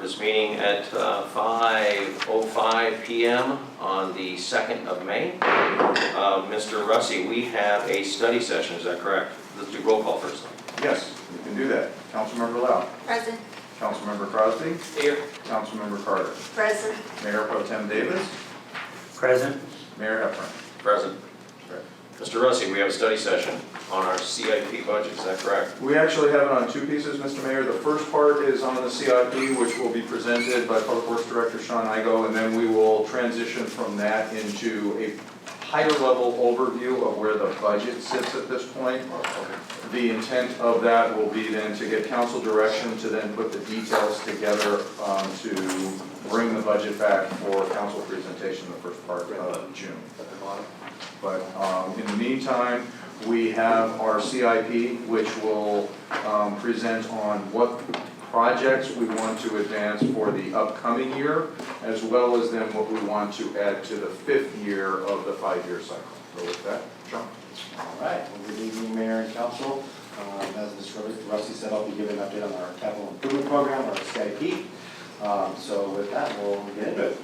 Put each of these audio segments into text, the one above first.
this meeting at 5:05 p.m. on the 2nd of May. Mr. Russi, we have a study session, is that correct? Let's do roll call first. Yes, we can do that. Councilmember Lau. Present. Councilmember Crosby. Here. Councilmember Carter. Present. Mayor Pro Tem Davis. Present. Mayor Hepburn. Present. Mr. Russi, we have a study session on our CIP budget, is that correct? We actually have it on two pieces, Mr. Mayor. The first part is on the CIP, which will be presented by Public Works Director Sean Igo, and then we will transition from that into a higher level overview of where the budget sits at this point. The intent of that will be then to get council direction to then put the details together to bring the budget back for council presentation the first part of June. But in the meantime, we have our CIP, which will present on what projects we want to advance for the upcoming year, as well as then what we want to add to the 5th year of the 5-year cycle. So with that, John. All right, well, good evening, Mayor and Council. As Mr. Russi said, I'll be giving an update on our capital improvement program, our CIP. So with that, we'll get into it.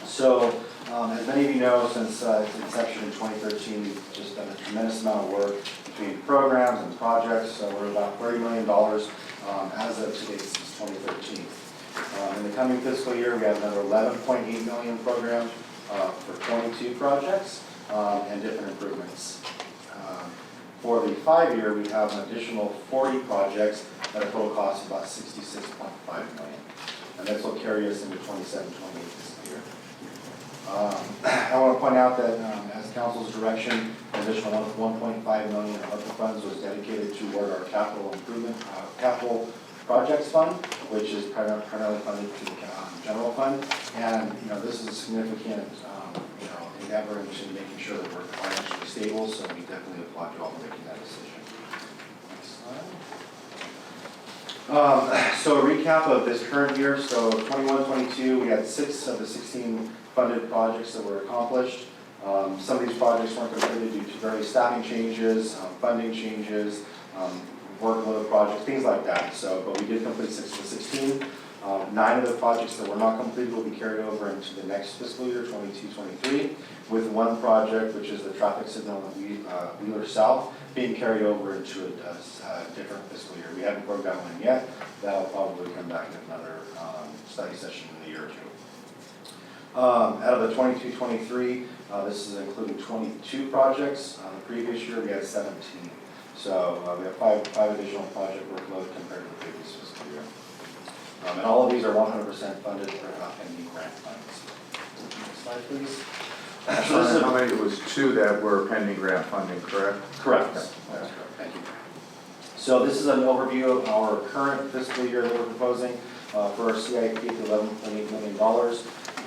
So, as many of you know, since its inception in 2013, we've just done a tremendous amount of work between programs and projects. So we're about $30 million as of today since 2013. In the coming fiscal year, we have another $11.8 million program for 22 projects and different improvements. For the 5-year, we have an additional 40 projects at a total cost of about $66.5 million. And this will carry us into 27-28 fiscal year. I want to point out that as council's direction, an additional $1.5 million of ARPA funds was dedicated toward our capital improvement, capital projects fund, which is primarily funded through the general fund. And this is a significant endeavor into making sure that we're financially stable. So we definitely applaud you all for making that decision. Next slide. So a recap of this current year. So 21-22, we had 6 of the 16 funded projects that were accomplished. Some of these projects weren't completed due to various staffing changes, funding changes, workload projects, things like that. So, but we did complete 6 of the 16. 9 of the projects that were not completed will be carried over into the next fiscal year, 22-23, with one project, which is the traffic signal at Wheeler South, being carried over into a different fiscal year. We haven't broke that one yet. That'll probably come back in another study session in a year or two. Out of the 22-23, this is including 22 projects. The previous year we had 17. So we have 5 additional project workload compared to the previous fiscal year. And all of these are 100% funded for pending grant funds. Next slide, please. So how many? It was 2 that were pending grant funding, correct? Correct. That's correct. Thank you. So this is an overview of our current fiscal year that we're proposing for our CIP to $11.8 million.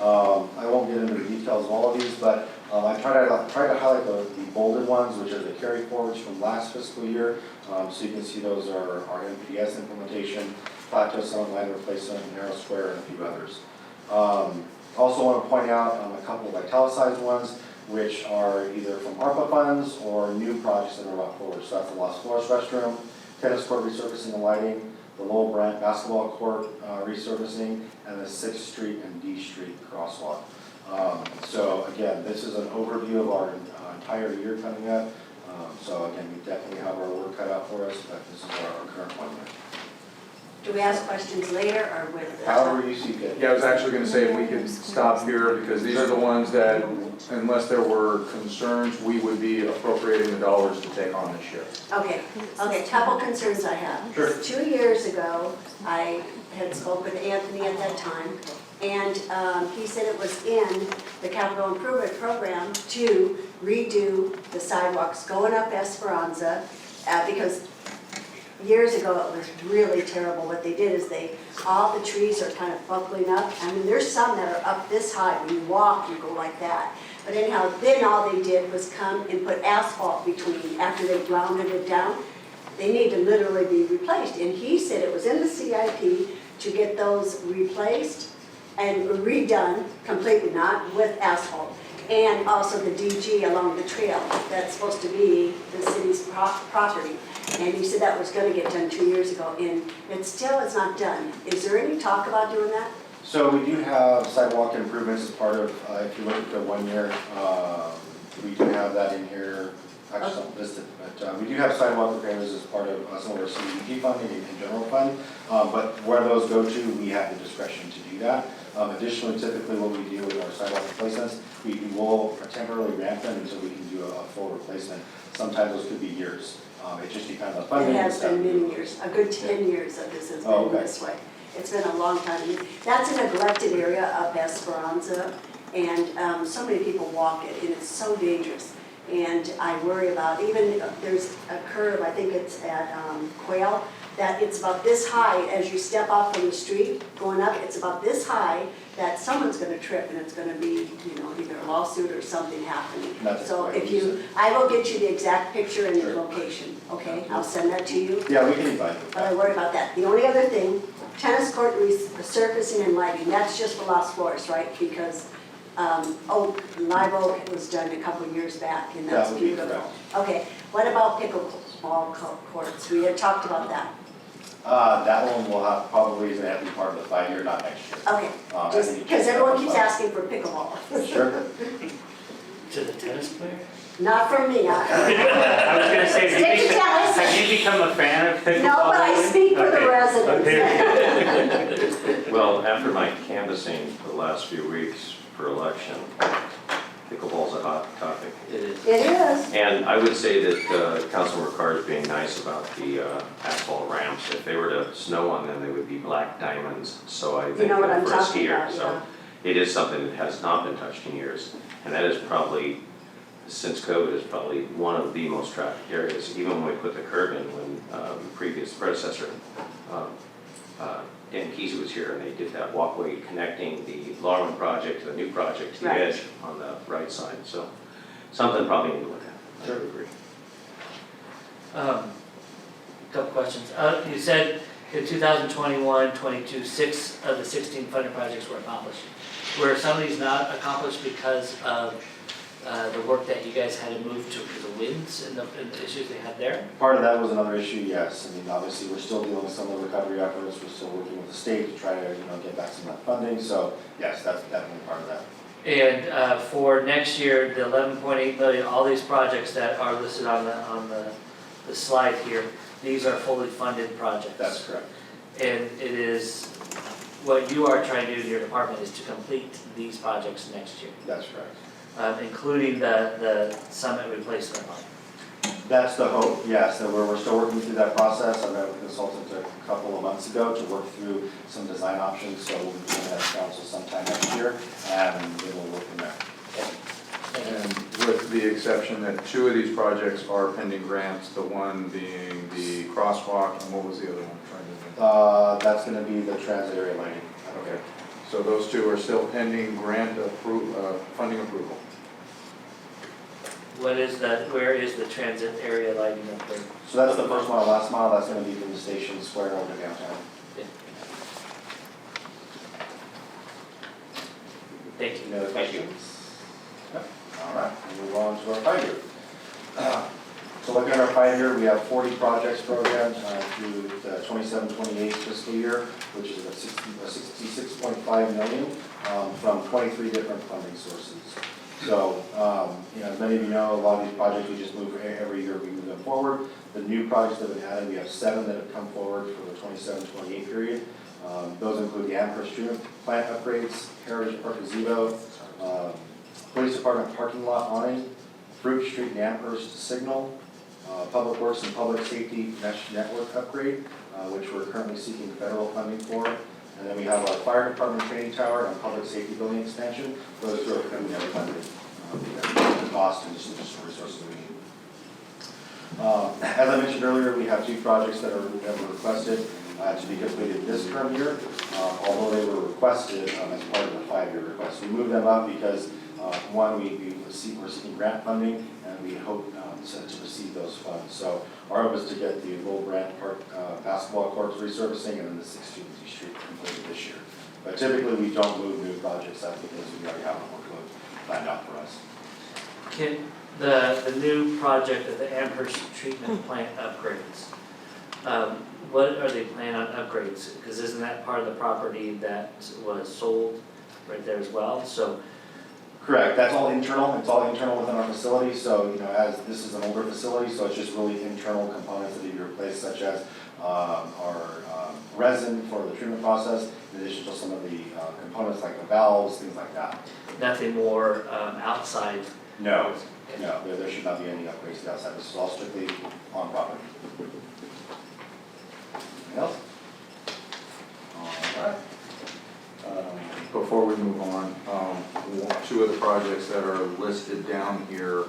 I won't get into the details of all of these, but I try to highlight the bolded ones, which are the carry forwards from last fiscal year. So you can see those are our NPS implementation, plateau summit line replacement, narrow square, and a few others. Also want to point out a couple of italicized ones, which are either from ARPA funds or new projects that are brought forward. So that's the Los Flores restroom, tennis court resurfacing and lighting, the Lowell Brandt basketball court resurfacing, and the 6th Street and D Street crosswalk. So again, this is an overview of our entire year coming up. So again, we definitely have our work cut out for us, but this is our current one. Do we ask questions later or with? However you see fit. Yeah, I was actually going to say if we could stop here because these are the ones that, unless there were concerns, we would be appropriating the dollars to take on this year. Okay, a couple concerns I have. Sure. 2 years ago, I had spoke with Anthony at that time, and he said it was in the capital improvement program to redo the sidewalks going up Esperanza because years ago it was really terrible. What they did is all the trees are kind of buckling up. I mean, there's some that are up this high. When you walk, you go like that. But anyhow, then all they did was come and put asphalt between after they grounded it down. They need to literally be replaced. And he said it was in the CIP to get those replaced and redone completely, not with asphalt. and also the DG along the trail. That's supposed to be the city's property. And he said that was gonna get done 2 years ago, and it still is not done. Is there any talk about doing that? So we do have sidewalk improvements as part of, if you look at the 1 year, we do have that in here, actually it's not listed, but we do have sidewalk repairs as part of some of our CDBG funding and general fund. But where those go to, we have the discretion to do that. Additionally, typically what we do with our sidewalk replacements, we will temporarily ramp them until we can do a full replacement. Sometimes those could be years. It just depends on funding. It has been many years, a good 10 years of this has been this way. It's been a long time. That's a neglected area of Esperanza, and so many people walk it, and it's so dangerous. And I worry about, even there's a curve, I think it's at Quail, that it's about this high as you step off from the street, going up, it's about this high that someone's gonna trip and it's gonna be, either a lawsuit or something happening. So if you, I will get you the exact picture and the location, okay? I'll send that to you. Yeah, we can invite you. But I worry about that. The only other thing, tennis court resurfacing and lighting, that's just for Lost Forest, right? Because, Live Oak was done a couple of years back, and that's That would be beautiful. correct. Okay, what about pickleball courts? We had talked about that. That one will have, probably is gonna have to be part of the 5-year, not next year. Okay, I just think because it's- everyone keeps asking for pickleball. Sure. To the tennis player? Not from me, I was gonna say, Stick to tennis. have you become a fan of pickleball? No, but I speak for the Okay. residents. Well, after my canvassing the last few weeks for election, pickleball's a hot topic. It is. It is. And I would say that Councilmember Carr is being nice about the asphalt ramps. If they were to snow on them, they would be black diamonds. So I You think know what I'm for a talking skier, about, so it is something that has not been touched in years. And that is probably, since COVID, is probably one of the most trafficked areas. Even when we put the curb in, when previous predecessor, Dan Kesey was here, and they did that walkway connecting the Larman project to the new project to the Right. edge on the right side. So something probably need to look at. I would agree. Couple questions. You said in 2021-22, 6 of the 16 funded projects were accomplished. Were some of these not accomplished because of the work that you guys had to move to because of winds and the issues they had there? Part of that was another issue, yes. I mean, obviously, we're still dealing with some of the recovery efforts. We're still working with the state to try to, get back some of that funding. So, yes, that's definitely part of that. And for next year, the 11.8 million, all these projects that are listed on the slide here, these are fully funded projects. That's correct. And it is, what you are trying to do in your department is to complete these projects next year, That's correct. including the summit replacement line. That's the hope, yes, that we're still working through that process. I met with a consultant a couple of months ago to work through some design options, so we'll be doing that at council sometime next year, and then we'll work from there. And with the exception that 2 of these projects are pending grants, the one being the crosswalk, and what was the other one? That's gonna be the transit area lighting. Okay, so those 2 are still pending grant funding approval. Where is the transit area lighting up there? So that's the first mile, last mile, that's gonna be from the station square over to downtown. Thank you. Any other questions? Yep. All right, we'll move on to our 5-year. So looking at our 5-year, we have 40 projects programmed through the 27-28 fiscal year, which is a 66.5 million from 23 different funding sources. So, as many of you know, a lot of these projects we just move every year, we move them forward. The new projects that have been added, we have 7 that have come forward for the 27-28 period. Those include the Amherst Treatment Plant upgrades, Heritage Park gazebo, Police Department parking lot awning, Fruit Street and Amherst signal, Public Works and Public Safety mesh network upgrade, which we're currently seeking federal funding for. And then we have our Fire Department training tower and Public Safety building expansion. Those 2 are currently never funded. The cost and just additional resources we need. As I mentioned earlier, we have 2 projects that were requested to be completed this term year, although they were requested as part of the 5-year request. We moved them up because one, we're seeking grant funding, and we hope to receive those funds. So our hope is to get the Lowell Branch Park basketball courts resurfacing and then the 16th Street completed this year. But But typically, we don't move new projects up because we already have a workload planned out for us. Can, the new project of the Amherst treatment plant upgrades, what are they planning on upgrades? Because isn't that part of the property that was sold right there as well? So, Correct, that's all internal, it's all internal within our facility, so, as this is an older facility, so it's just really internal components that need to be replaced, such as our resin for the treatment process, in addition to some of the components like the valves, things like that. nothing more outside? No, there should not be any upgrades to the outside, this is all strictly on property. Anything else? All right. Before we move on, two of the projects that are listed down here,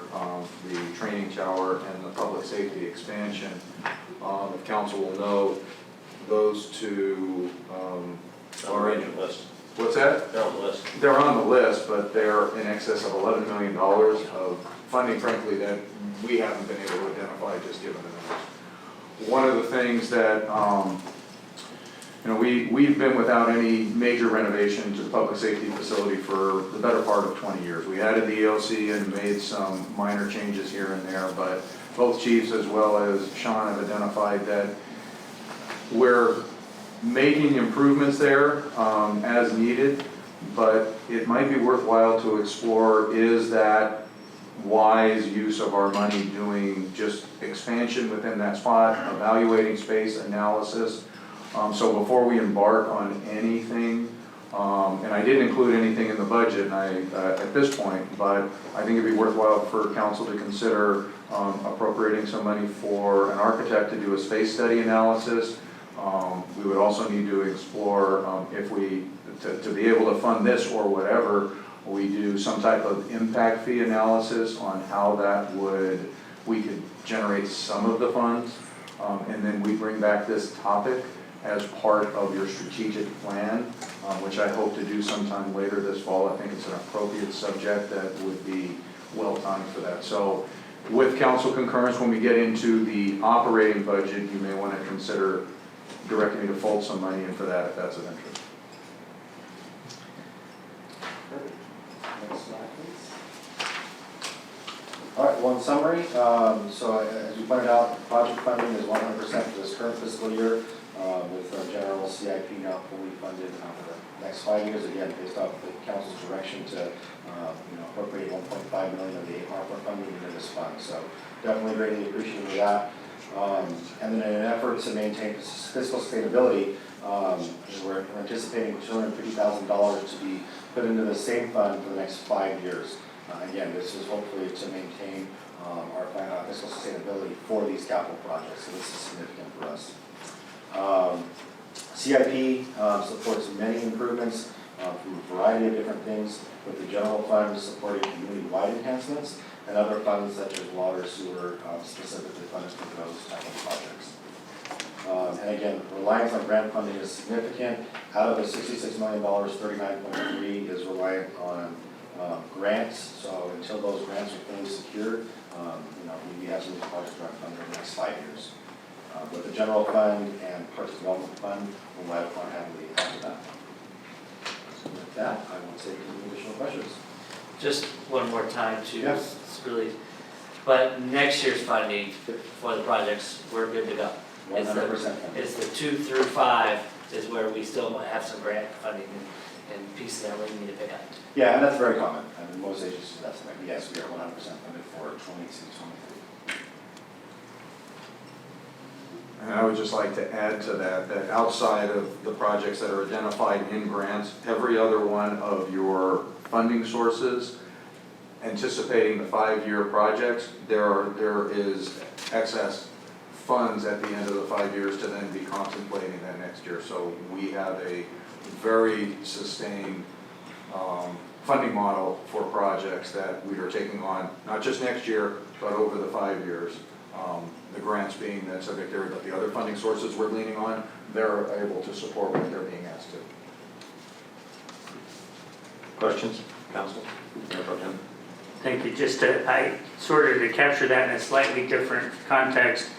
the training tower and the public safety expansion, if council will note, those two are in. List. What's that? They're on the list. They're on the list, but they're in excess of $11 million of funding, frankly, that we haven't been able to identify just given the numbers. One of the things that, we've been without any major renovation to the public safety facility for the better part of 20 years. We added the EOC and made some minor changes here and there, but both chiefs as well as Sean have identified that we're making improvements there as needed, but it might be worthwhile to explore, is that wise use of our money doing just expansion within that spot, evaluating space analysis. So before we embark on anything, and I didn't include anything in the budget at this point, but I think it'd be worthwhile for council to consider appropriating some money for an architect to do a space study analysis. We would also need to explore if we, to be able to fund this or whatever, we do some type of impact fee analysis on how that we could generate some of the funds. And then we bring back this topic as part of your strategic plan, which I hope to do sometime later this fall. I think it's an appropriate subject that would be well timed for that. So with council concurrence, when we get into the operating budget, you may want to consider directing me to fold some money in for that if that's of interest. Next slide, please. All right, well, in summary, so as we pointed out, project funding is 100% for this current fiscal year, with our general CIP now fully funded for the next 5 years, again, based off the council's direction to appropriate $1.5 million of the ARPA funding into this fund. So definitely greatly appreciative of that. And then in an effort to maintain fiscal sustainability, we're anticipating $250,000 to be put into the same fund for the next 5 years. Again, this is hopefully to maintain our fiscal sustainability for these capital projects, so this is significant for us. CIP supports many improvements from a variety of different things, with the general fund supporting community-wide enhancements, and other funds such as water, sewer, specifically funded for those type of projects. And again, reliance on grant funding is significant. Out of the $66 million, 39.3 is reliant on grants. So until those grants are fully secured, we have some projects grant funded over the next 5 years. With the general fund and parks development fund, we'll rely upon heavily after that. So with that, I will take any additional questions. Just one more time to, Yes. it's really, but next year's funding for the projects, we're good to go. 100%. It's the 2 through 5 is where we still have some grant funding and pieces that we need to pick up. Yeah, and that's very common. I mean, most agencies, that's like, yes, we are 100% funded for 22, 23. And I would just like to add to that outside of the projects that are identified in grants, every other one of your funding sources, anticipating the 5-year projects, there is excess funds at the end of the 5 years to then be contemplating that next year. So we have a very sustained funding model for projects that we are taking on, not just next year, but over the 5 years. The grants being that subject area, but the other funding sources we're leaning on, they're able to support what they're being asked to. Questions, council? Mayor Pro Tem? Thank you. Just I sort of to capture that in a slightly different context,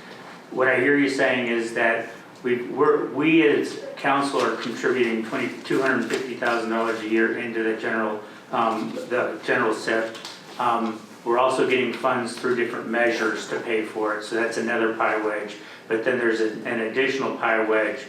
what I hear you saying is that we as council are contributing $250,000 a year into the general SIP. We're also getting funds through different measures to pay for it, so that's another pie wedge. But then there's an additional pie wedge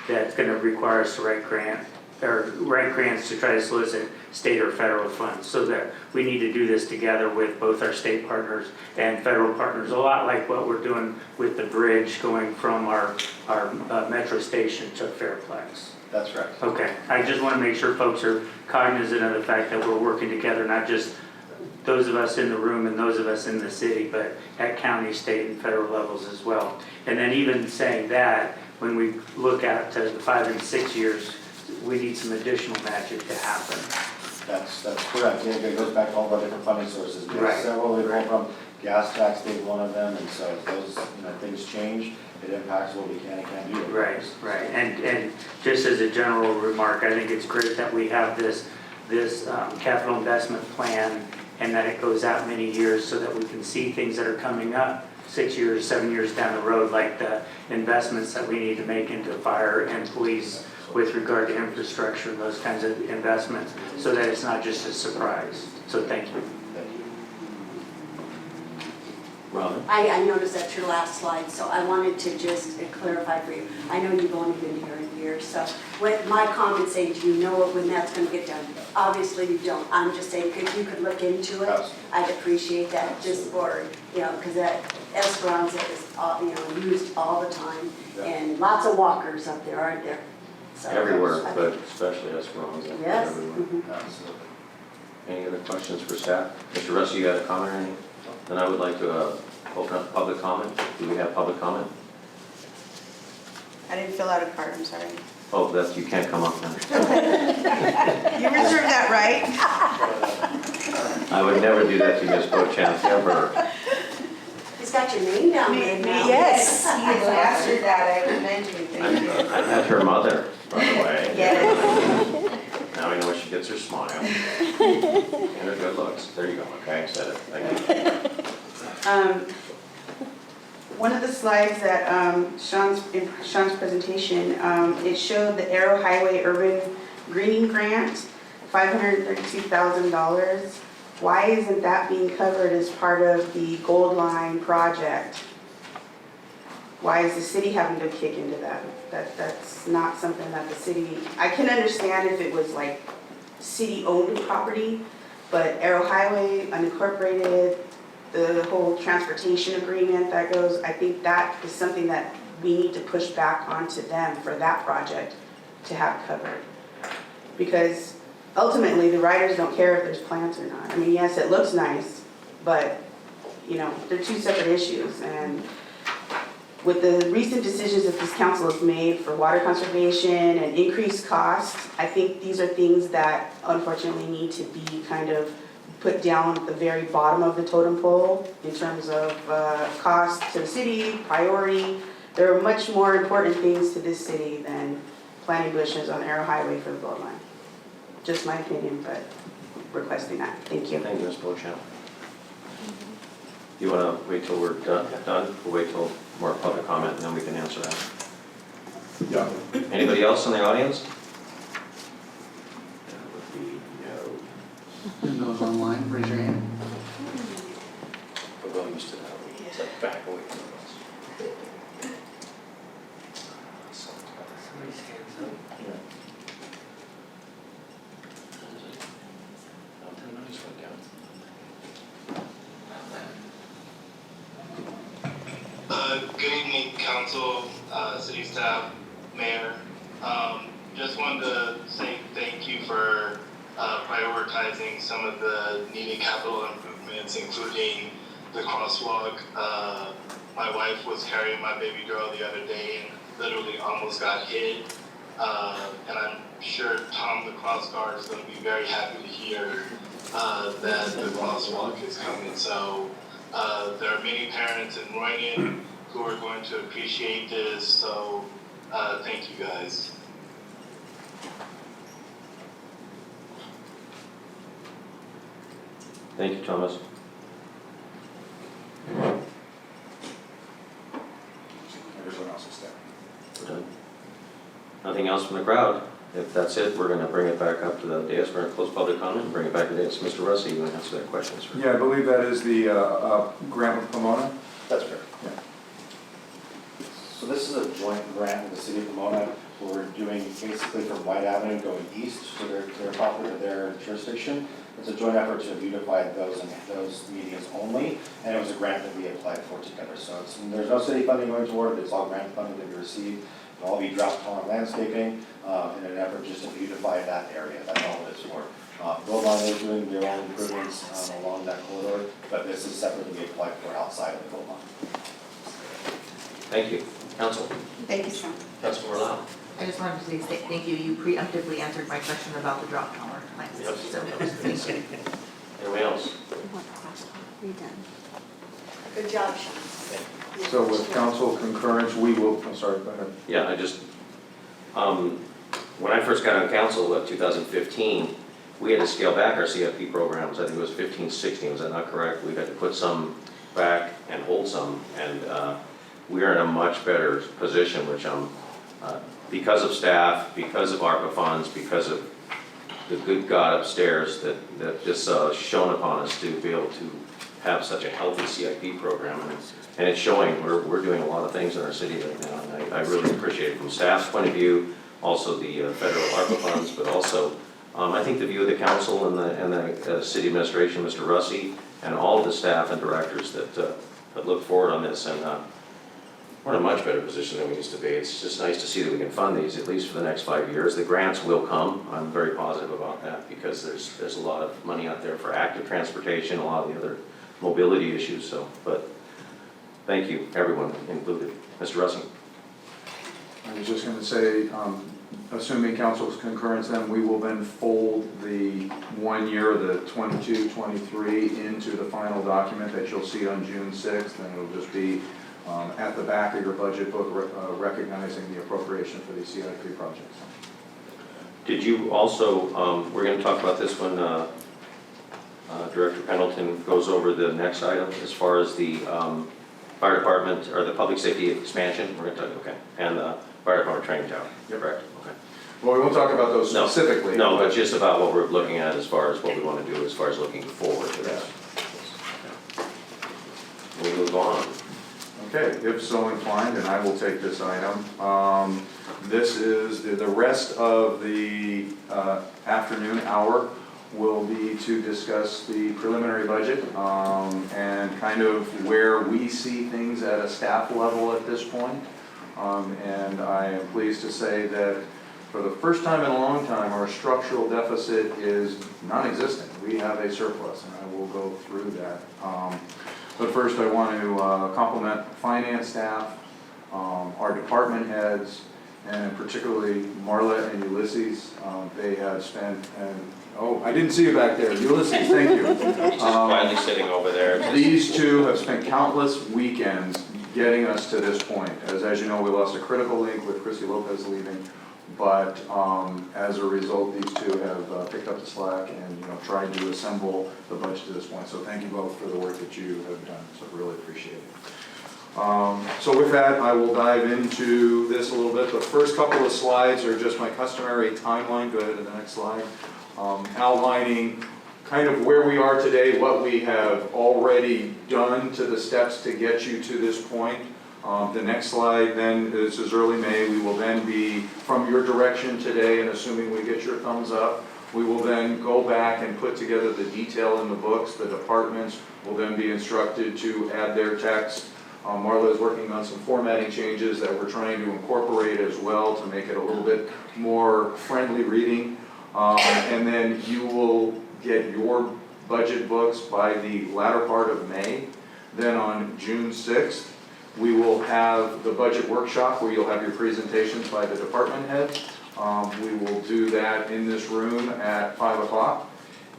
that's going to require us to write grants to try to solicit state or federal funds, so that we need to do this together with both our state partners and federal partners, a lot like what we're doing with the bridge going from our metro station to Fairplex. That's right. Okay, I just want to make sure folks are cognizant of the fact that we're working together, not just those of us in the room and those of us in the city, but at county, state, and federal levels as well. And then even saying that, when we look at the 5 and 6 years, we need some additional magic to happen. That's correct. Yeah, it goes back to all the different funding sources. We have Right. several, they come from gas tax being one of them, and so if those, things change, it impacts what we can and can't do. Right. And just as a general remark, I think it's great that we have this capital investment plan, and that it goes out many years so that we can see things that are coming up 6 years, 7 years down the road, like the investments that we need to make into fire and police with regard to infrastructure and those kinds of investments, so that it's not just a surprise. So thank you. Thank you. Robin? I noticed that's your last slide, so I wanted to just clarify for you. I know you've only been here a year, so when my comments say, do you know when that's going to get done? Obviously you don't. I'm just saying, if you could look into it, Absolutely. I'd appreciate that, just for, because that Esperanza is, used all the time, Yeah. and lots of walkers up there, aren't there? So, Everywhere, I but think- especially Esperanza. Yes. Everywhere. Mhm. Absolutely. Any other questions for staff? Mr. Russ, you got a comment or anything? Then I would like to open up public comment. Do we have public comment? I didn't fill out a card, I'm sorry. Oh, you can't come up now. You reserved that right? I would never do that to Ms. Bochamp, ever. He's got your name down there now. Yes, he has mastered that, I commend you, thank you. I met her mother, by the way. Yes. Now we know where she gets her smile and her good looks. There you go, okay, I said it, thank you. One of the slides that Sean's presentation, it showed the Arrow Highway Urban Greening Grant, $532,000. Why isn't that being covered as part of the Gold Line project? Why is the city having to kick into that? That's not something that the city, I can understand if it was like city-owned property, but Arrow Highway, unincorporated, the whole transportation agreement that goes, I think that is something that we need to push back onto them for that project to have covered. Because ultimately, the riders don't care if there's plants or not. I mean, yes, it looks nice, but, they're two separate issues. And with the recent decisions that this council has made for water conservation and increased costs, I think these are things that unfortunately need to be kind of put down at the very bottom of the totem pole in terms of cost to the city, priority. There are much more important things to this city than planting bushes on Arrow Highway for the Gold Line. Just my opinion, but requesting that. Thank you. Thank you, Ms. Bochamp. You want to wait till we're done? We'll wait till more public comment and then we can answer that. Yeah. Anybody else in the audience? That would be no. And those online, raise your hand. We're well used to that. It's like back away from us. Somebody stands up. Yeah. Oh, 10 minutes went down. Good evening, council, city staff, mayor. Just wanted to say thank you for prioritizing some of the needed capital improvements, including the crosswalk. My wife was carrying my baby girl the other day and literally almost got hit. And I'm sure Tom, the cross guard, is going to be very happy to hear that the crosswalk is coming. So there are many parents in Royan who are going to appreciate this. So thank you guys. Thank you, Thomas. Everyone else is there. We're done. nothing else from the crowd, if that's it, we're gonna bring it back up to the dais. We're gonna close public comment and bring it back to the dais. Mr. Russi, you want to answer that question, sir? Yeah, I believe that is the grant with Pomona. That's fair. Yeah. So this is a joint grant with the city of Pomona. We're doing basically from White Avenue going east to their property, to their jurisdiction. It's a joint effort to beautify those medians only, and it was a grant that we applied for together. So there's no city funding going toward it, it's all grant funding that we received. It'll all be drought tolerant landscaping in an effort just to beautify that area. That's all it is for. Goldline is doing their own improvements along that corridor, but this is separately applied for outside of the Goldline. Thank you. Council? Thank you, sir. Councilor Lau? I just wanted to say thank you. You preemptively answered my question about the drought tolerant plants. Yep. So, thank you. Anyone else? Good job, Sean. So with council concurrence, we will, I'm sorry, go ahead. Yeah, I just, when I first got on council in 2015, we had to scale back our CFP programs. I think it was 15, 16, was that not correct? We had to put some back and hold some, and we are in a much better position, which because of staff, because of ARPA funds, because of the good God upstairs that just shone upon us to be able to have such a healthy CIP program. And it's showing, we're doing a lot of things in our city right now, and I really appreciate it from staff's point of view, also the federal ARPA funds, but also I think the view of the council and the city administration, Mr. Russi, and all of the staff and directors that look forward on this. And we're in a much better position than we used to be. It's just nice to see that we can fund these at least for the next 5 years. The grants will come. I'm very positive about that because there's a lot of money out there for active transportation, a lot of the other mobility issues. So, but thank you, everyone included. Mr. Russi. I was just going to say, assuming council's concurrence, then we will then fold the 1 year, the 22-23, into the final document that you'll see on June 6th, and it'll just be at the back of your budget book recognizing the appropriation for these CIP projects. Did you also, we're going to talk about this when Director Pendleton goes over the next item as far as the fire department or the public safety expansion, we're going to talk, okay, and the fire department training tower, you're correct, okay. Well, we won't talk about those specifically. No, but just about what we're looking at as far as what we want to do as far as looking forward to this. We move on. Okay, if so inclined, and I will take this item. This is, the rest of the afternoon hour will be to discuss the preliminary budget and kind of where we see things at a staff level at this point. And I am pleased to say that for the first time in a long time, our structural deficit is non-existent. We have a surplus, and I will go through that. But first, I want to compliment finance staff, our department heads, and particularly Marla and Ulysses. They have spent, oh, I didn't see you back there. Ulysses, thank you. Just quietly sitting over there. These two have spent countless weekends getting us to this point. As you know, we lost a critical link with Chrissy Lopez leaving, but as a result, these two have picked up the slack and tried to assemble the budget to this point. So thank you both for the work that you have done. So really appreciate it. So with that, I will dive into this a little bit. The first couple of slides are just my customary timeline. Go ahead to the next slide. Outlining kind of where we are today, what we have already done to the steps to get you to this point. The next slide then, this is early May, we will then be from your direction today, and assuming we get your thumbs up, we will then go back and put together the detail in the books. The departments will then be instructed to add their text. Marla is working on some formatting changes that we're trying to incorporate as well to make it a little bit more friendly reading. And then you will get your budget books by the latter part of May. Then on June 6th, we will have the budget workshop where you'll have your presentations by the department heads. We will do that in this room at 5 o'clock,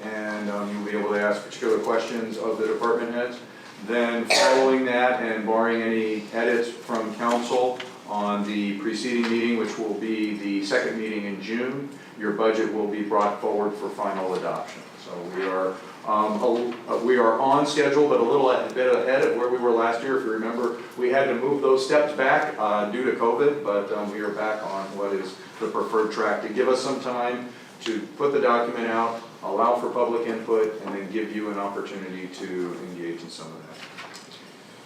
and you'll be able to ask particular questions of the department heads. Then following that, and barring any edits from council on the preceding meeting, which will be the second meeting in June, your budget will be brought forward for final adoption. So we are on schedule, but a bit ahead of where we were last year. If you remember, we had to move those steps back due to COVID, but we are back on what is the preferred track, to give us some time to put the document out, allow for public input, and then give you an opportunity to engage in some of that.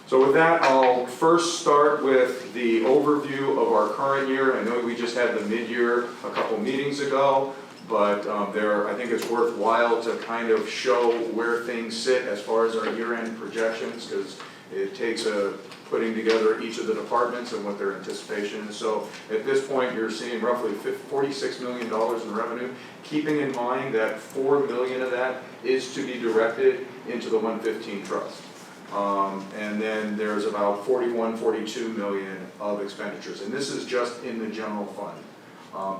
So with that, I'll first start with the overview of our current year. I know we just had the mid-year a couple meetings ago, but I think it's worthwhile to kind of show where things sit as far as our year-end projections, because it takes putting together each of the departments and what their anticipation is. So at this point, you're seeing roughly $46 million in revenue, keeping in mind that $4 million of that is to be directed into the 115 trust. And then there's about 42 million of expenditures, and this is just in the general fund.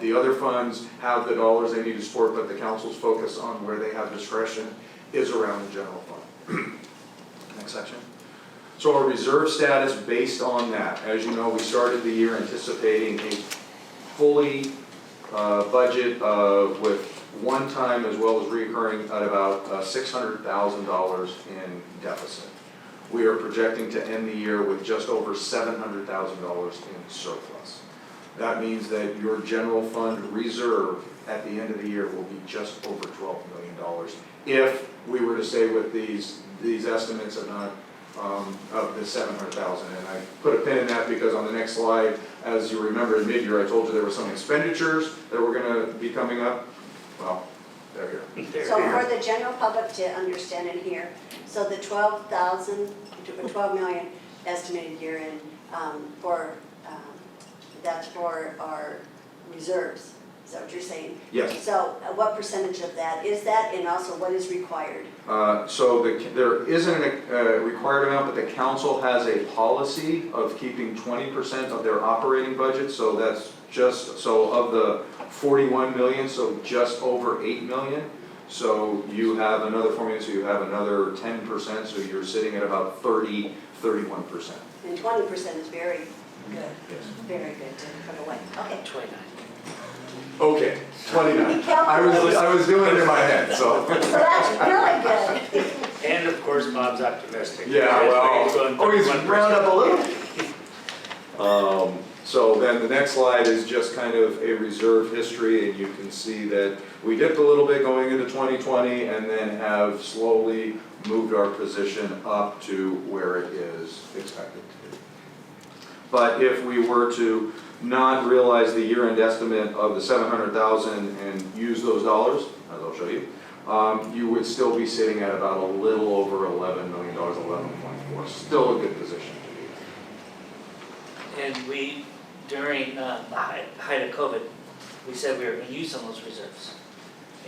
The other funds have the dollars they need to support, but the council's focus on where they have discretion is around the general fund. Next section. So our reserve status based on that, as you know, we started the year anticipating a fully budget with one-time as well as recurring at about $600,000 in deficit. We are projecting to end the year with just over $700,000 in surplus. That means that your general fund reserve at the end of the year will be just over $12 million if we were to stay with these estimates of not of the $700,000. And I put a pin in that because on the next slide, as you remember in mid-year, I told you there were some expenditures that were going to be coming up. Well, they're here. So for the general public to understand and hear, so the 12 million estimated year in that's for our reserves. Is that what you're saying? Yes. So what percentage of that is that, and also what is required? So there isn't a required amount, but the council has a policy of keeping 20% of their operating budget. So that's just, so of the 41 million, so just over 8 million. So you have another formula, so you have another 10%, so you're sitting at about 31%. And 20% is very good. Yes. Very good to put away. Okay. 29. Okay, 29. I was doing it in my head, so. So that's really good. And of course, Bob's optimistic. Yeah, well, always round up a little. So then the next slide is just kind of a reserve history, and you can see that we dipped a little bit going into 2020 and then have slowly moved our position up to where it is expected to be. But if we were to not realize the year-end estimate of the $700,000 and use those dollars, as I'll show you, you would still be sitting at about a little over $11 million, 11.4. Still a good position to be in. And we, during the height of COVID, we said we were going to use some of those reserves.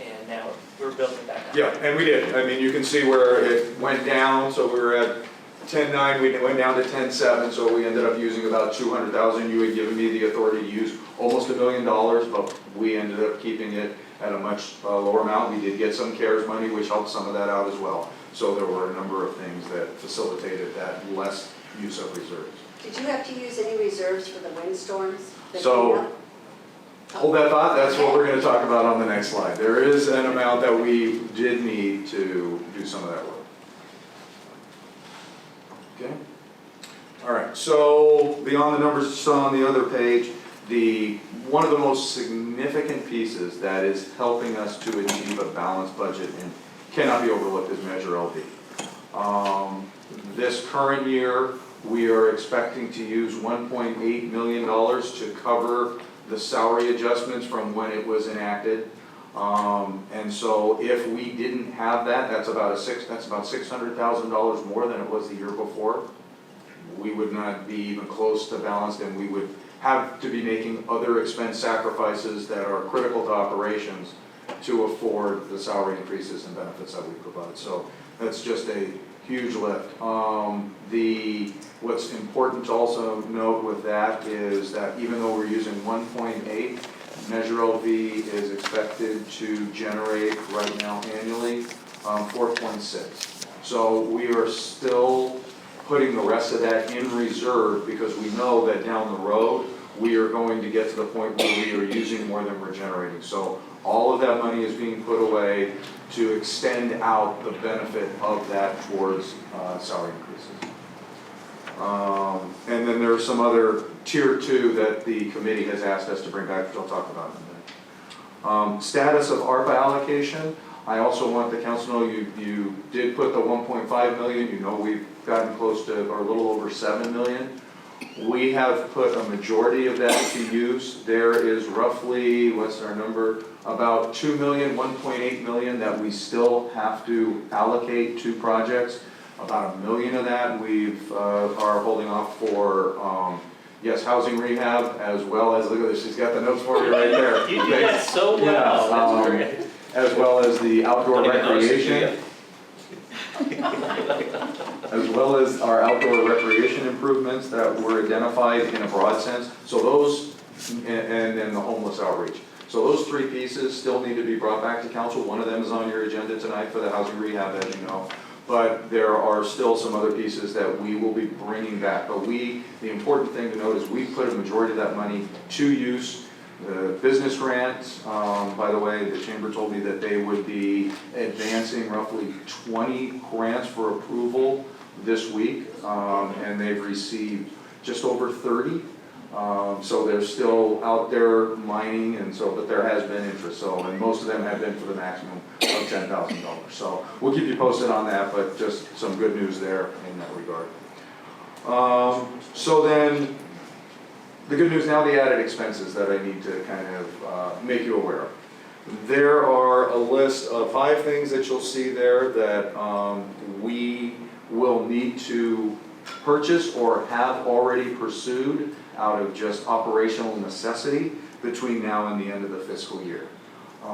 And now we're building back up. Yeah, and we did. I mean, you can see where it went down. So we were at 10.9, we went down to 10.7, so we ended up using about 200,000. You had given me the authority to use almost $1 million, but we ended up keeping it at a much lower amount. We did get some CARES money, which helped some of that out as well. So there were a number of things that facilitated that less use of reserves. Did you have to use any reserves for the windstorms? So, hold that thought, that's what we're going to talk about on the next slide. There is an amount that we did need to do some of that work. Okay. All right, so beyond the numbers on the other page, one of the most significant pieces that is helping us to achieve a balanced budget and cannot be overlooked is Measure LD. This current year, we are expecting to use $1.8 million to cover the salary adjustments from when it was enacted. And so if we didn't have that, that's about $600,000 more than it was the year before. We would not be even close to balanced, and we would have to be making other expense sacrifices that are critical to operations to afford the salary increases and benefits that we provide. So that's just a huge lift. What's important to also note with that is that even though we're using 1.8, Measure LV is expected to generate right now annually 4.6. So we are still putting the rest of that in reserve because we know that down the road we are going to get to the point where we are using more than we're generating. So all of that money is being put away to extend out the benefit of that towards salary increases. And then there are some other tier 2 that the committee has asked us to bring back, which I'll talk about in a minute. Status of ARPA allocation. I also want the council to know you did put the 1.5 million. You know we've gotten close to, or a little over 7 million. We have put a majority of that to use. There is roughly, what's our number? About 2 million, 1.8 million that we still have to allocate to projects. About $1 million of that we've are holding off for, yes, housing rehab, as well as, look at this, she's got the notes for you right there. You did that so well, that's great. As well as the outdoor Don't even notice it recreation. As well as our outdoor recreation improvements that were identified in a broad sense. So those, and then the homeless outreach. So those 3 pieces still need to be brought back to council. One of them is on your agenda tonight for the housing rehab, as you know. But there are still some other pieces that we will be bringing back. But the important thing to note is we put a majority of that money to use. The business grants, by the way, the chamber told me that they would be advancing roughly 20 grants for approval this week, and they've received just over 30. So they're still out there mining, and so, but there has been interest. So, and most of them have been for the maximum of $10,000. So we'll keep you posted on that, but just some good news there in that regard. So then, the good news now, the added expenses that I need to kind of make you aware of. There are a list of 5 things that you'll see there that we will need to purchase or have already pursued out of just operational necessity between now and the end of the fiscal year.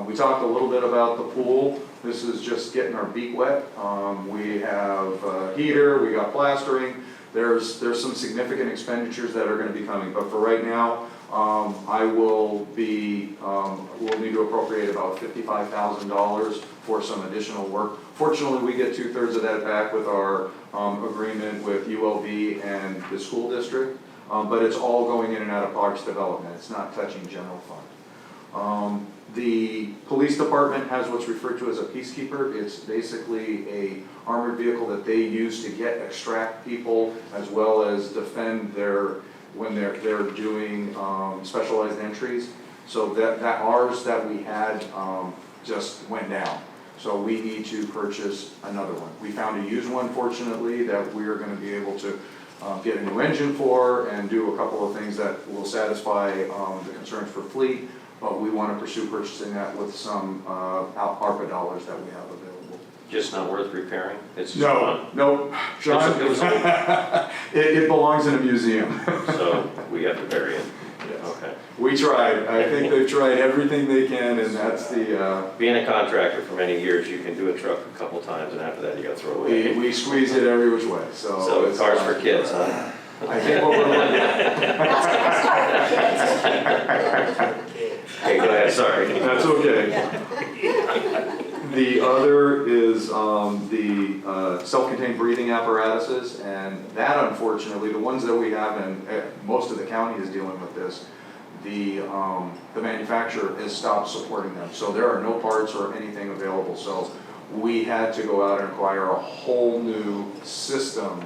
We talked a little bit about the pool. This is just getting our beak wet. We have a heater, we got plastering. There's some significant expenditures that are going to be coming, but for right now, we'll need to appropriate about $55,000 for some additional work. Fortunately, we get 2/3 of that back with our agreement with ULV and the school district, but it's all going in and out of parks development. It's not touching general fund. The police department has what's referred to as a peacekeeper. It's basically a armored vehicle that they use to extract people as well as defend when they're doing specialized entries. So that ours that we had just went down. So we need to purchase another one. We found a used one, fortunately, that we're going to be able to get a new engine for and do a couple of things that will satisfy the concerns for fleet. But we want to pursue purchasing that with some ARPA dollars that we have available. Just not worth repairing? It's just No, John, it belongs in a museum. So we have to bury it? Yes. Okay. We tried. I think they've tried everything they can, and that's the... Being a contractor for many years, you can do a truck a couple times, and after that, you got to throw it away. We squeeze it every which way, so... So it's cars for kids, huh? I think what we're looking at... Okay, go ahead, sorry. That's okay. The other is the self-contained breathing apparatuses, and that, unfortunately, the ones that we have, and most of the county is dealing with this, the manufacturer has stopped supporting them. So there are no parts or anything available. So we had to go out and acquire a whole new system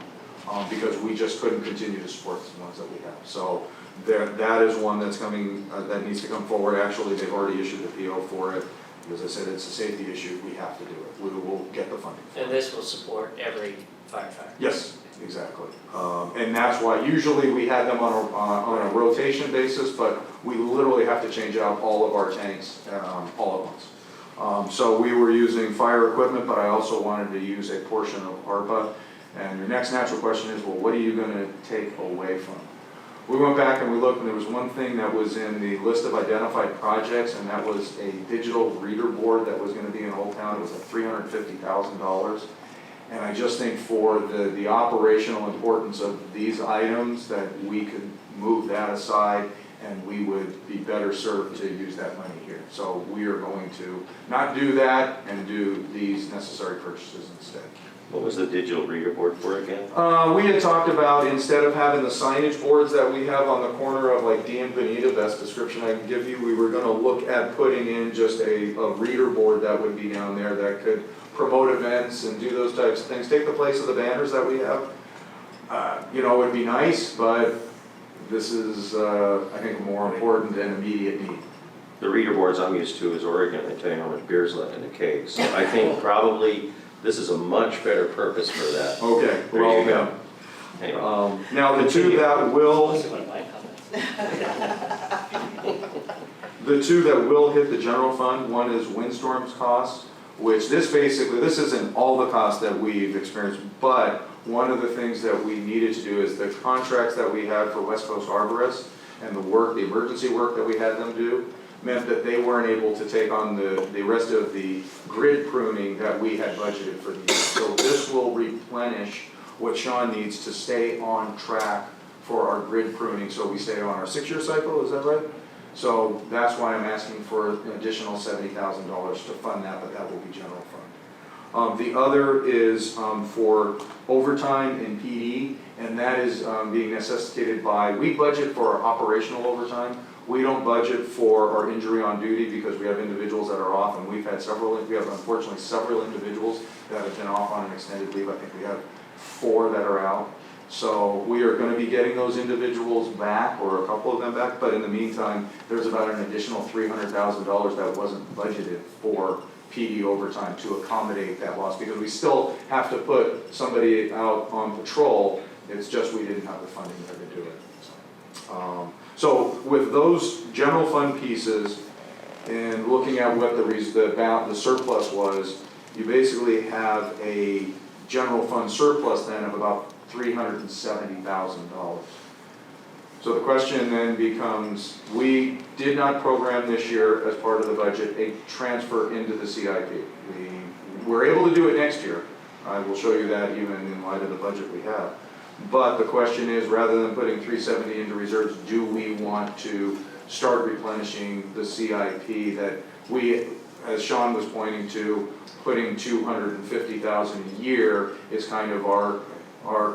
because we just couldn't continue to support the ones that we have. So that is one that's coming, that needs to come forward. Actually, they've already issued a PO for it. As I said, it's a safety issue. We have to do it. We will get the funding. And this will support every firefighter? Yes, exactly. And that's why usually we had them on a rotation basis, but we literally have to change out all of our tanks all at once. So we were using fire equipment, but I also wanted to use a portion of ARPA. And your next natural question is, well, what are you going to take away from it? We went back and we looked, and there was one thing that was in the list of identified projects, and that was a digital reader board that was going to be in Old Town. It was like $350,000. And I just think for the operational importance of these items that we could move that aside and we would be better served to use that money here. So we are going to not do that and do these necessary purchases instead. What was the digital reader board for again? We had talked about, instead of having the signage boards that we have on the corner of like D and Bonita, best description I can give you, we were going to look at putting in just a reader board that would be down there that could promote events and do those types of things, take the place of the banners that we have. You know, it would be nice, but this is, I think, a more important and immediate need. The reader boards I'm used to is Oregon, they tell you how much beer's left in the cake. So I think probably this is a much better purpose for that. Okay, There well, you go. Anyway, now the two that will, Unless you want to buy comments. the two that will hit the general fund, one is windstorms costs, which this isn't all the costs that we've experienced, but one of the things that we needed to do is the contracts that we had for West Coast Arborists and the emergency work that we had them do, meant that they weren't able to take on the rest of the grid pruning that we had budgeted for the year. So this will replenish what Sean needs to stay on track for our grid pruning, so we stay on our 6-year cycle, is that right? So that's why I'm asking for an additional $70,000 to fund that, but that will be general fund. The other is for overtime in PD, and that is being necessitated by, we budget for our operational overtime. We don't budget for our injury on duty because we have individuals that are off, and we have unfortunately several individuals that have been off on an extended leave. I think we have 4 that are out. So we are going to be getting those individuals back, or a couple of them back, but in the meantime, there's about an additional $300,000 that wasn't budgeted for PD overtime to accommodate that loss, because we still have to put somebody out on patrol. It's just we didn't have the funding there to do it. So with those general fund pieces and looking at what the surplus was, you basically have a general fund surplus then of about $370,000. So the question then becomes, we did not program this year as part of the budget a transfer into the CIP. We were able to do it next year. I will show you that even in light of the budget we have. But the question is, rather than putting 370 into reserves, do we want to start replenishing the CIP that we, as Sean was pointing to, putting $250,000 a year is kind of our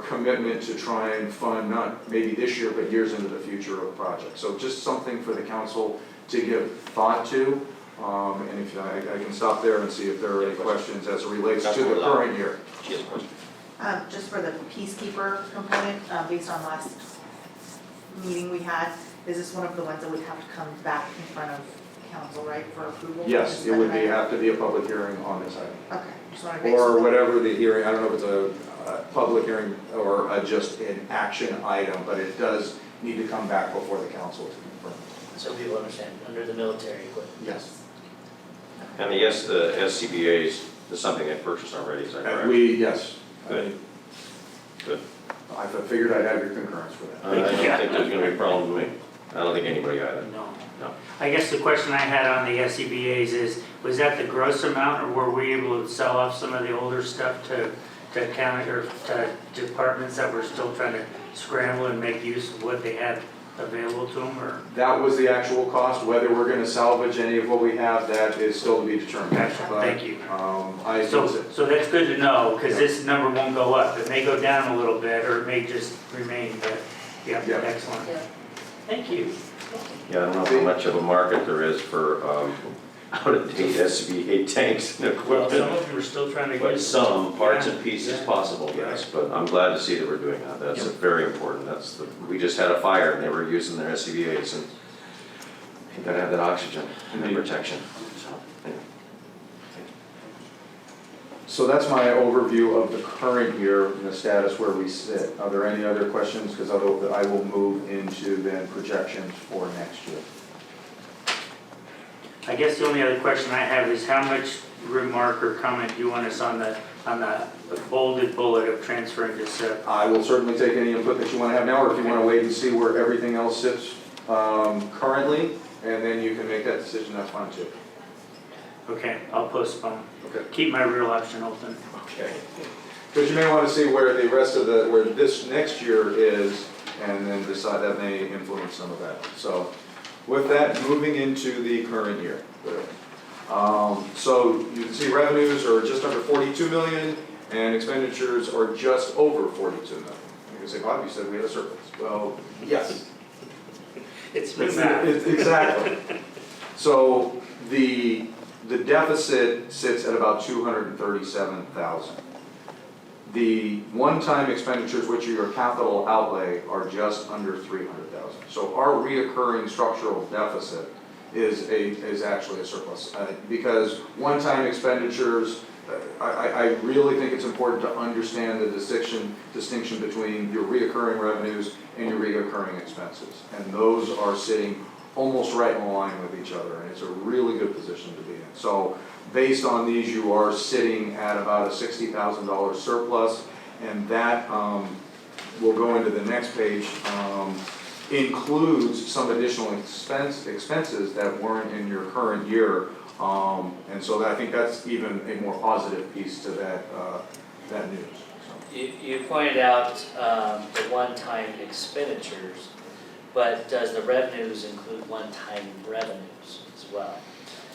commitment to try and fund, not maybe this year, but years into the future of the project. So just something for the council to give thought to. And if I can stop there and see if there are any questions as it relates to the current year. she has a question. Just for the peacekeeper component, based on last meeting we had, is this one of the ones that would have to come back in front of council, right, for approval? Yes, it would have to be a public hearing on this item. Okay, just want to make Or sure. whatever the hearing, I don't know if it's a public hearing or just an action item, but it does need to come back before the council to confirm. So people understand, under the military equipment. Yes. And the SCBA's is something they purchased already, is that correct? Yes. Good. Good. I figured I'd have your concurrence for that. I don't think there's gonna be a problem with me. I don't think anybody either. No. No. I guess the question I had on the SCBA's is, was that the gross amount, or were we able to sell off some of the older stuff to county or to departments that were still trying to scramble and make use of what they had available to them, or? That was the actual cost. Whether we're gonna salvage any of what we have, that is still to be determined. Gotcha. But, Thank you. So, that's good to know, because this number won't go up. It may go down a little bit, or it may just remain, but, yeah, Yeah. excellent. Thank you. Yeah, I don't know how much of a market there is for out-of-date SCBA tanks and Well, some equipment. of you are still trying to But use. some parts and Yeah, pieces yeah. possible, yes, but I'm glad to see that we're doing that. That's Yeah. very important. We just had a fire and they were using their SCBA's, and you gotta have that oxygen and that protection. So, anyway. so that's my overview of the current year and the status where we sit. Are there any other questions? Because I will move into then projections for next year. I guess the only other question I have is how much remark or comment do you want us on the bolded bullet of transferring to SIP? I will certainly take any input that you want to have now, or if you want to wait and see where everything else sits currently, and then you can make that decision, that's fine too. Okay, I'll postpone. Okay. Keep my real option open. Okay. Because you may want to see where the rest of where this next year is, and then decide that may influence some of that. So with that, moving into the current year. So you can see revenues are just under 42 million, and expenditures are just over 42 million. You can say, Bob, you said we had a surplus. Well, yes. It's been that. Exactly. So the deficit sits at about 237,000. The one-time expenditures, which are your capital outlay, are just under 300,000. So our reoccurring structural deficit is actually a surplus. Because one-time expenditures, I really think it's important to understand the distinction between your reoccurring revenues and your reoccurring expenses. And those are sitting almost right in line with each other, and it's a really good position to be in. So based on these, you are sitting at about a $60,000 surplus, and that will go into the next page, includes some additional expenses that weren't in your current year. And so I think that's even a more positive piece to that news. So. You pointed out the one-time expenditures, but does the revenues include one-time revenues as well?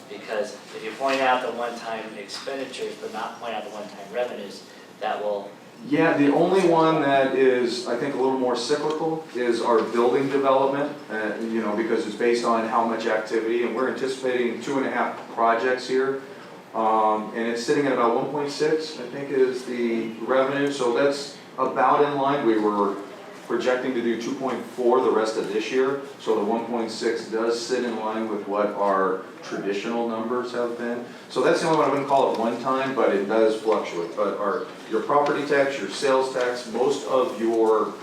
Because if you point out the one-time expenditures but not point out the one-time revenues, that will... Yeah, the only one that is, I think, a little more cyclical is our building development, because it's based on how much activity, and we're anticipating 2.5 projects here, and it's sitting at about 1.6, I think, is the revenue, so that's about in line. We were projecting to do 2.4 the rest of this year, so the 1.6 does sit in line with what our traditional numbers have been. So that's the only one. I wouldn't call it one time, but it does fluctuate. But your property tax, your sales tax, most of your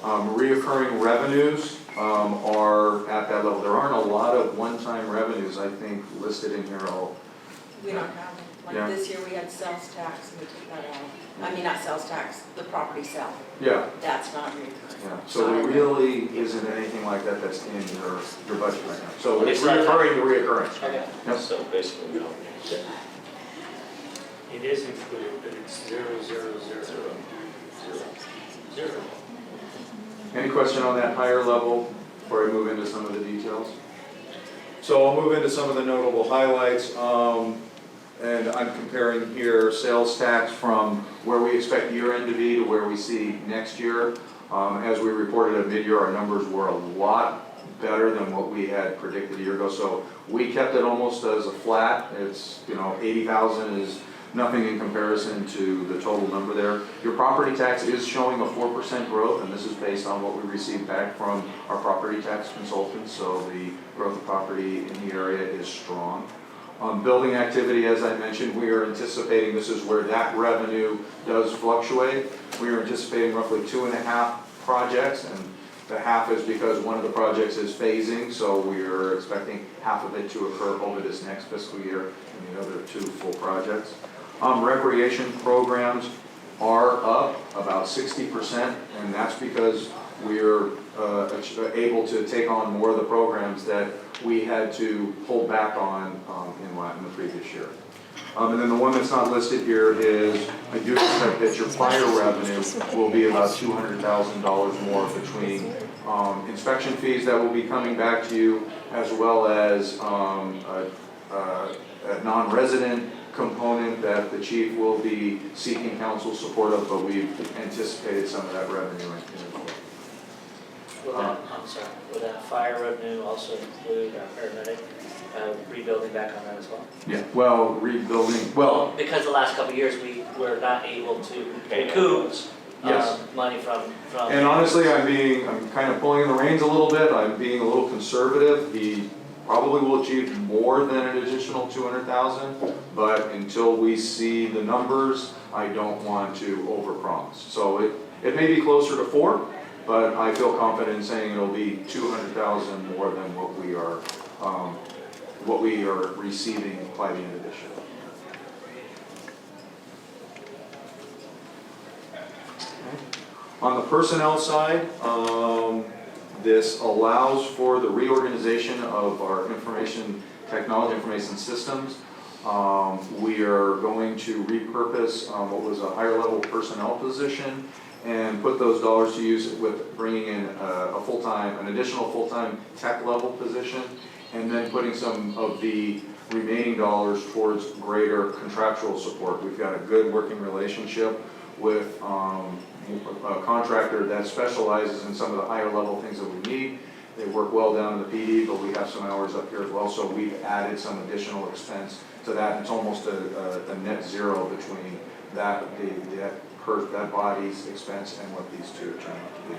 reoccurring revenues are at that level. There aren't a lot of one-time revenues, I think, listed in here. We don't have it. Like Yeah. this year, we had sales tax, and we took that out. I mean, not sales tax, the property sale. Yeah. That's not recurring. Yeah, so there really isn't anything like that that's in your budget right now. So it's It's not- reoccurring to reoccurring. Okay. Yep. So basically, no. It is included, but it's 0, 0, 0, 0. Any question on that higher level before I move into some of the details? So I'll move into some of the notable highlights. And I'm comparing here sales tax from where we expect year-end to be to where we see next year. As we reported at mid-year, our numbers were a lot better than what we had predicted a year ago. So we kept it almost as a flat. It's, 80,000 is nothing in comparison to the total number there. Your property tax is showing a 4% growth, and this is based on what we received back from our property tax consultants. So the growth of property in the area is strong. Building activity, as I mentioned, we are anticipating, this is where that revenue does fluctuate. We are anticipating roughly 2.5 projects, and the half is because one of the projects is phasing, so we are expecting half of it to occur over this next fiscal year, and the other 2 full projects. Recreation programs are up about 60%, and that's because we're able to take on more of the programs that we had to hold back on in the previous year. And then the one that's not listed here is, I do expect that your fire revenue will be about $200,000 more between inspection fees that will be coming back to you, as well as a non-resident component that the chief will be seeking council support of, but we've anticipated some of that revenue in as well. Will that fire revenue also include our paramedic rebuilding back on that as well? Yeah, well, rebuilding, well, Because the last couple of years, we were not able to recoup yes. money from. And honestly, I'm kind of pulling the reins a little bit. I'm being a little conservative. He probably will achieve more than an additional 200,000, but until we see the numbers, I don't want to overpromise. So it may be closer to 4, but I feel confident in saying it'll be 200,000 more than what we are receiving by the end of this year. On the personnel side, this allows for the reorganization of our information systems. We are going to repurpose what was a higher level personnel position and put those dollars to use with bringing in an additional full-time tech level position, and then putting some of the remaining dollars towards greater contractual support. We've got a good working relationship with a contractor that specializes in some of the higher level things that we need. They work well down in the PD, but we have some hours up here as well, so we've added some additional expense to that, and it's almost a net zero between that body's expense and what these two turn out to be.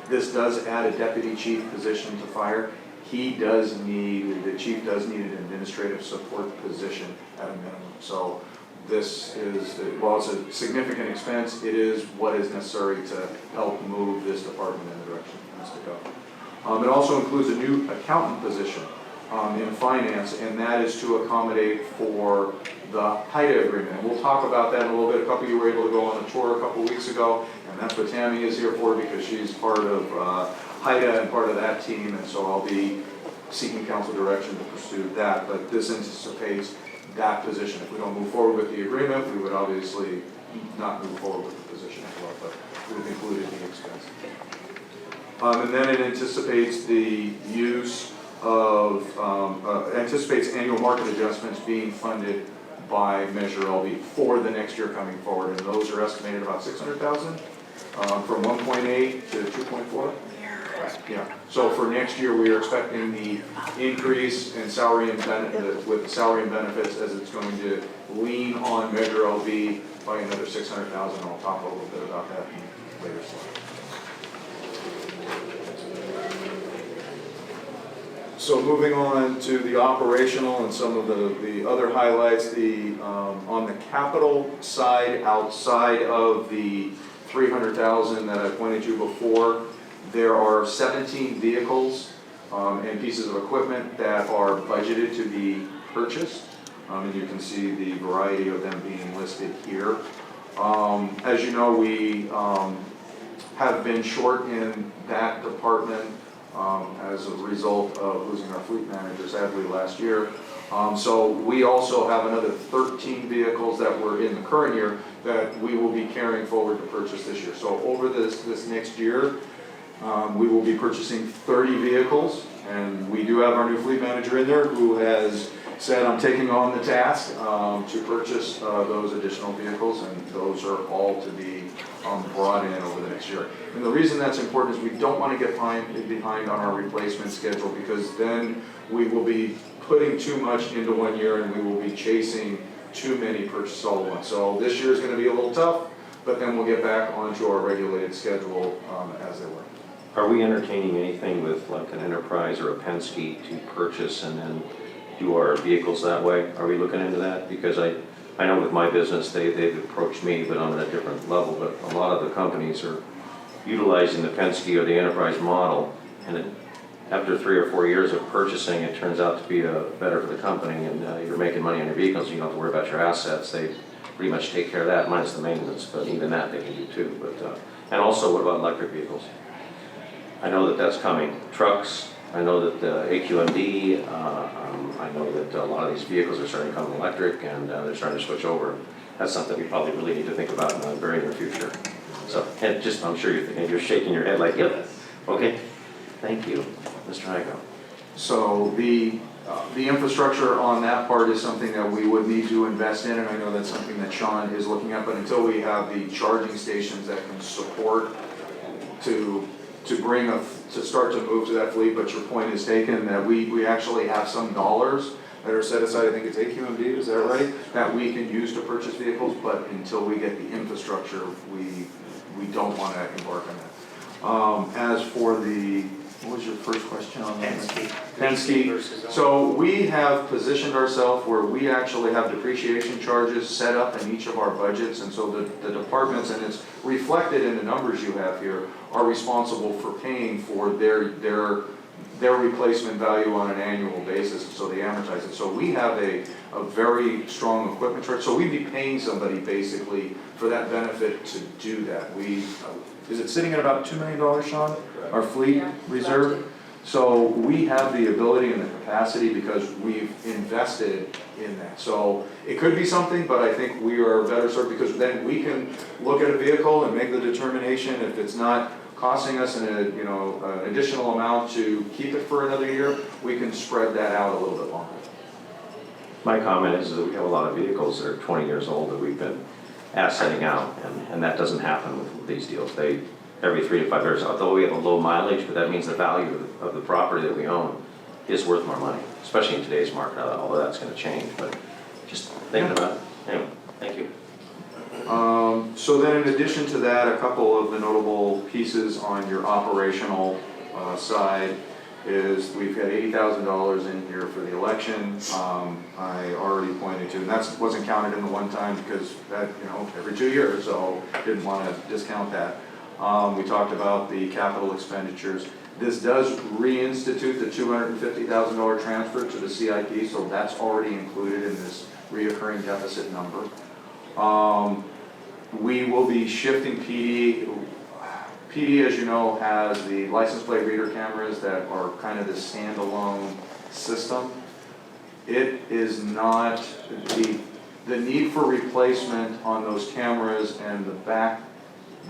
This does add a deputy chief position to fire. The chief does need an administrative support position at a minimum. So this is, while it's a significant expense, it is what is necessary to help move this department in the direction it needs to go. It also includes a new accountant position in finance, and that is to accommodate for the HIDA agreement. And we'll talk about that in a little bit. A couple of you were able to go on a tour a couple of weeks ago, and that's what Tammy is here for, because she's part of HIDA and part of that team, and so I'll be seeking council direction to pursue that. But this anticipates that position. If we don't move forward with the agreement, we would obviously not move forward with the position as well, but we've included the expense. And then it anticipates the use of, anticipates annual market adjustments being funded by Measure LB for the next year coming forward, and those are estimated about $600,000 from 1.8 to 2.4. Yeah. So for next year, we are expecting the increase in salary and benefit with the salary and benefits, as it's going to lean on Measure LB by another $600,000. I'll talk a little bit about that in later slides. So moving on to the operational and some of the other highlights, on the capital side, outside of the $300,000 that I pointed to before, there are 17 vehicles and pieces of equipment that are budgeted to be purchased, and you can see the variety of them being listed here. As you know, we have been short in that department as a result of losing our fleet manager sadly last year. So we also have another 13 vehicles that were in the current year that we will be carrying forward to purchase this year. So over this next year, we will be purchasing 30 vehicles, and we do have our new fleet manager in there who has said, I'm taking on the task to purchase those additional vehicles, and those are all to be brought in over the next year. And the reason that's important is we don't want to get behind on our replacement schedule, because then we will be putting too much into one year and we will be chasing too many purchases all at once. So this year is going to be a little tough, but then we'll get back onto our regulated schedule as they were. Are we entertaining anything with like an Enterprise or a Penske to purchase and then do our vehicles that way? Are we looking into that? Because I know with my business, they've approached me, but I'm at a different level. But a lot of the companies are utilizing the Penske or the Enterprise model, and after 3 or 4 years of purchasing, it turns out to be better for the company, and you're making money on your vehicles. You don't have to worry about your assets. They pretty much take care of that, minus the maintenance, but even that they can do too. But and also, what about electric vehicles? I know that that's coming. Trucks, I know that AQMD, I know that a lot of these vehicles are starting to come electric, and they're starting to switch over. That's something we probably really need to think about in the very near future. So, and just, I'm sure you're shaking your head like, yep, okay, thank you, Mr. Igo. So the infrastructure on that part is something that we would need to invest in, and I know that's something that Sean is looking at, but until we have the charging stations that can support to start to move to that fleet, but your point is taken, that we actually have some dollars that are set aside, I think it's AQMD, is that right? That we can use to purchase vehicles, but until we get the infrastructure, we don't want to embark on that. As for what was your first question on that? Penske versus. So we have positioned ourselves where we actually have depreciation charges set up in each of our budgets, and so the departments, and it's reflected in the numbers you have here, are responsible for paying for their replacement value on an annual basis, so they amortize it. So we have a very strong equipment charge, so we'd be paying somebody basically for that benefit to do that. Is it sitting at about $2 million, Sean? Our fleet reserve? So we have the ability and the capacity because we've invested in that. So it could be something, but I think we are better served because then we can look at a vehicle and make the determination if it's not costing us an additional amount to keep it for another year, we can spread that out a little bit longer. My comment is that we have a lot of vehicles that are 20 years old that we've been assetting out, and that doesn't happen with these deals. Every 3 to 5 years, although we have a low mileage, but that means the value of the property that we own is worth more money, especially in today's market, although that's going to change. But just thinking about it. Anyway, thank you. So then in addition to that, a couple of the notable pieces on your operational side is we've got $80,000 in here for the election. I already pointed to, and that wasn't counted in the one time because that, every 2 years, so didn't want to discount that. We talked about the capital expenditures. This does reinstitute the $250,000 transfer to the CIP, so that's already included in this reoccurring deficit number. We will be shifting PD. PD, as you know, has the license plate reader cameras that are kind of the standalone system. It is not, the need for replacement on those cameras and the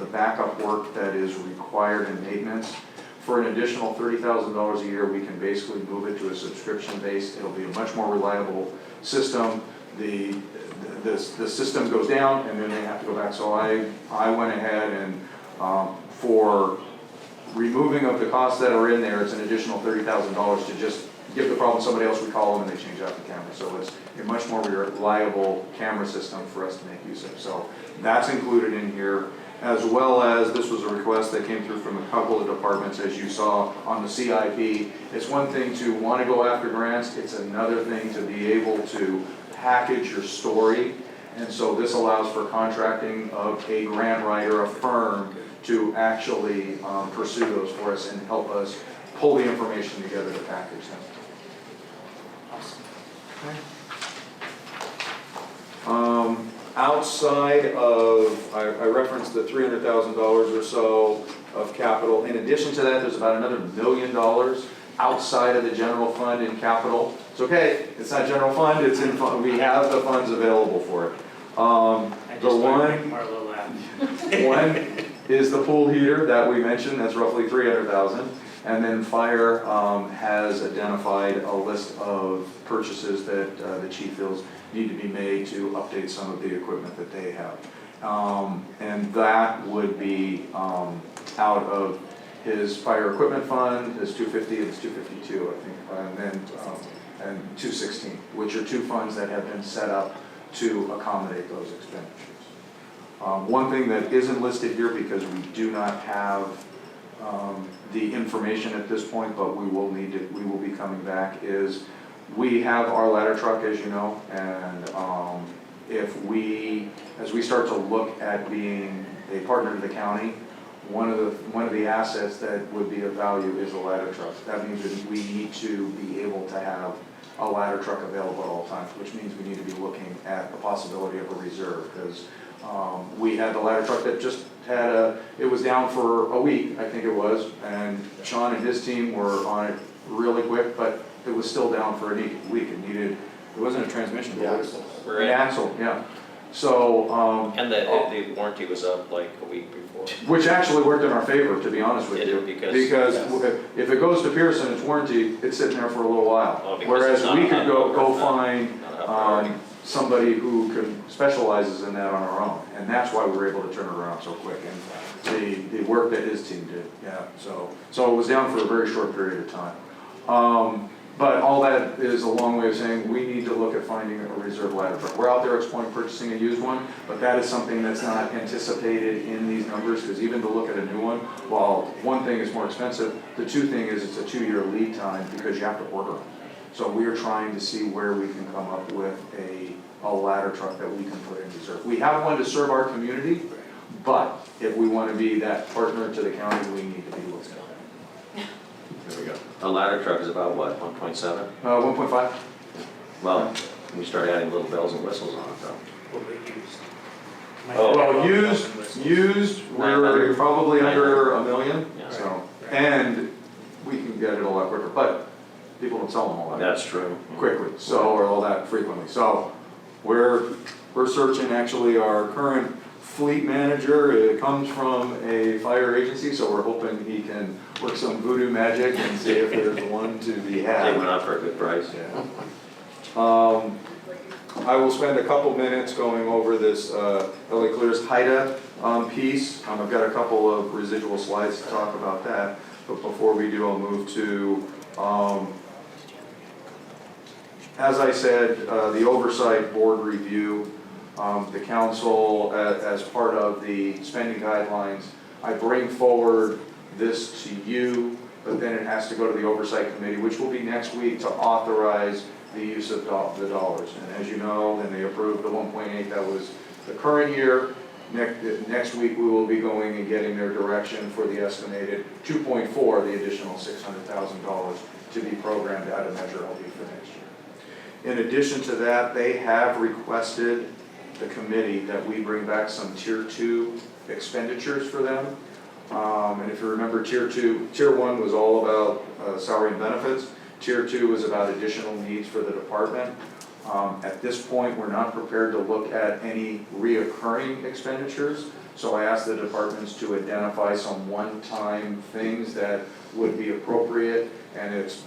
backup work that is required in maintenance. For an additional $30,000 a year, we can basically move it to a subscription base. It'll be a much more reliable system. The system goes down and then they have to go back. So I went ahead and for removing of the costs that are in there, it's an additional $30,000 to just give the problem to somebody else, we call them and they change out the camera. So it's a much more reliable camera system for us to make use of. So that's included in here, as well as this was a request that came through from a couple of departments, as you saw on the CIP. It's one thing to want to go after grants, it's another thing to be able to package your story. And so this allows for contracting of a grant writer, a firm, to actually pursue those for us and help us pull the information together to package them. Outside of, I referenced the $300,000 or so of capital. In addition to that, there's about another $1 million outside of the general fund in capital. It's okay, it's not general fund, it's in fund. We have the funds available for it. One is the pool heater that we mentioned, that's roughly $300,000. And then fire has identified a list of purchases that the chief feels need to be made to update some of the equipment that they have. And that would be out of his fire equipment fund, his 250 and his 252, I think, and then and 216, which are two funds that have been set up to accommodate those expenditures. One thing that isn't listed here because we do not have the information at this point, but we will be coming back, is we have our ladder truck, as you know, and as we start to look at being a partner to the county, one of the assets that would be of value is a ladder truck. That means that we need to be able to have a ladder truck available at all times, which means we need to be looking at the possibility of a reserve, because we had the ladder truck that just had it was down for a week, I think it was, and Sean and his team were on it really quick, but it was still down for a week. It wasn't a transmission, but an axle, yeah. So, And the warranty was up like a week before. which actually worked in our favor, to be honest with you. Because if it goes to Pearson, it's warranty, it's sitting there for a little while. Whereas we could go find somebody who specializes in that on our own. And that's why we were able to turn it around so quick. And the work that his team did, yeah. So it was down for a very short period of time. But all that is a long way of saying we need to look at finding a reserve ladder truck. We're out there exploring purchasing a used one, but that is something that's not anticipated in these numbers, because even to look at a new one, while one thing is more expensive, the two thing is it's a 2-year lead time because you have to order them. So we are trying to see where we can come up with a ladder truck that we can put in reserve. We have one to serve our community, but if we want to be that partner to the county, we need to be looking at that. There we go. A ladder truck is about what, 1.7? 1.5. Well, when you start adding little bells and whistles on it though. Well, used, we're probably under $1 million, Yeah. so, and we can get it a lot quicker, but people don't sell them all that That's true. quickly, so, or all that frequently. So we're searching, actually, our current fleet manager, it comes from a fire agency, so we're hoping he can work some voodoo magic and see if there's one to be had. They went out for a good price. Yeah. I will spend a couple minutes going over this LA Clear's HIDA piece. I've got a couple of residual slides to talk about that, but before we do, I'll move to As I said, the Oversight Board review, the council, as part of the spending guidelines, I bring forward this to you, but then it has to go to the Oversight Committee, which will be next week, to authorize the use of the dollars. And as you know, then they approved the 1.8, that was the current year. Next week, we will be going and getting their direction for the estimated 2.4, the additional $600,000 to be programmed out of Measure LD for next year. In addition to that, they have requested the committee that we bring back some Tier 2 expenditures for them. And if you remember, Tier 1 was all about salary and benefits. Tier 2 was about additional needs for the department. At this point, we're not prepared to look at any reoccurring expenditures, so I asked the departments to identify some one-time things that would be appropriate, and it's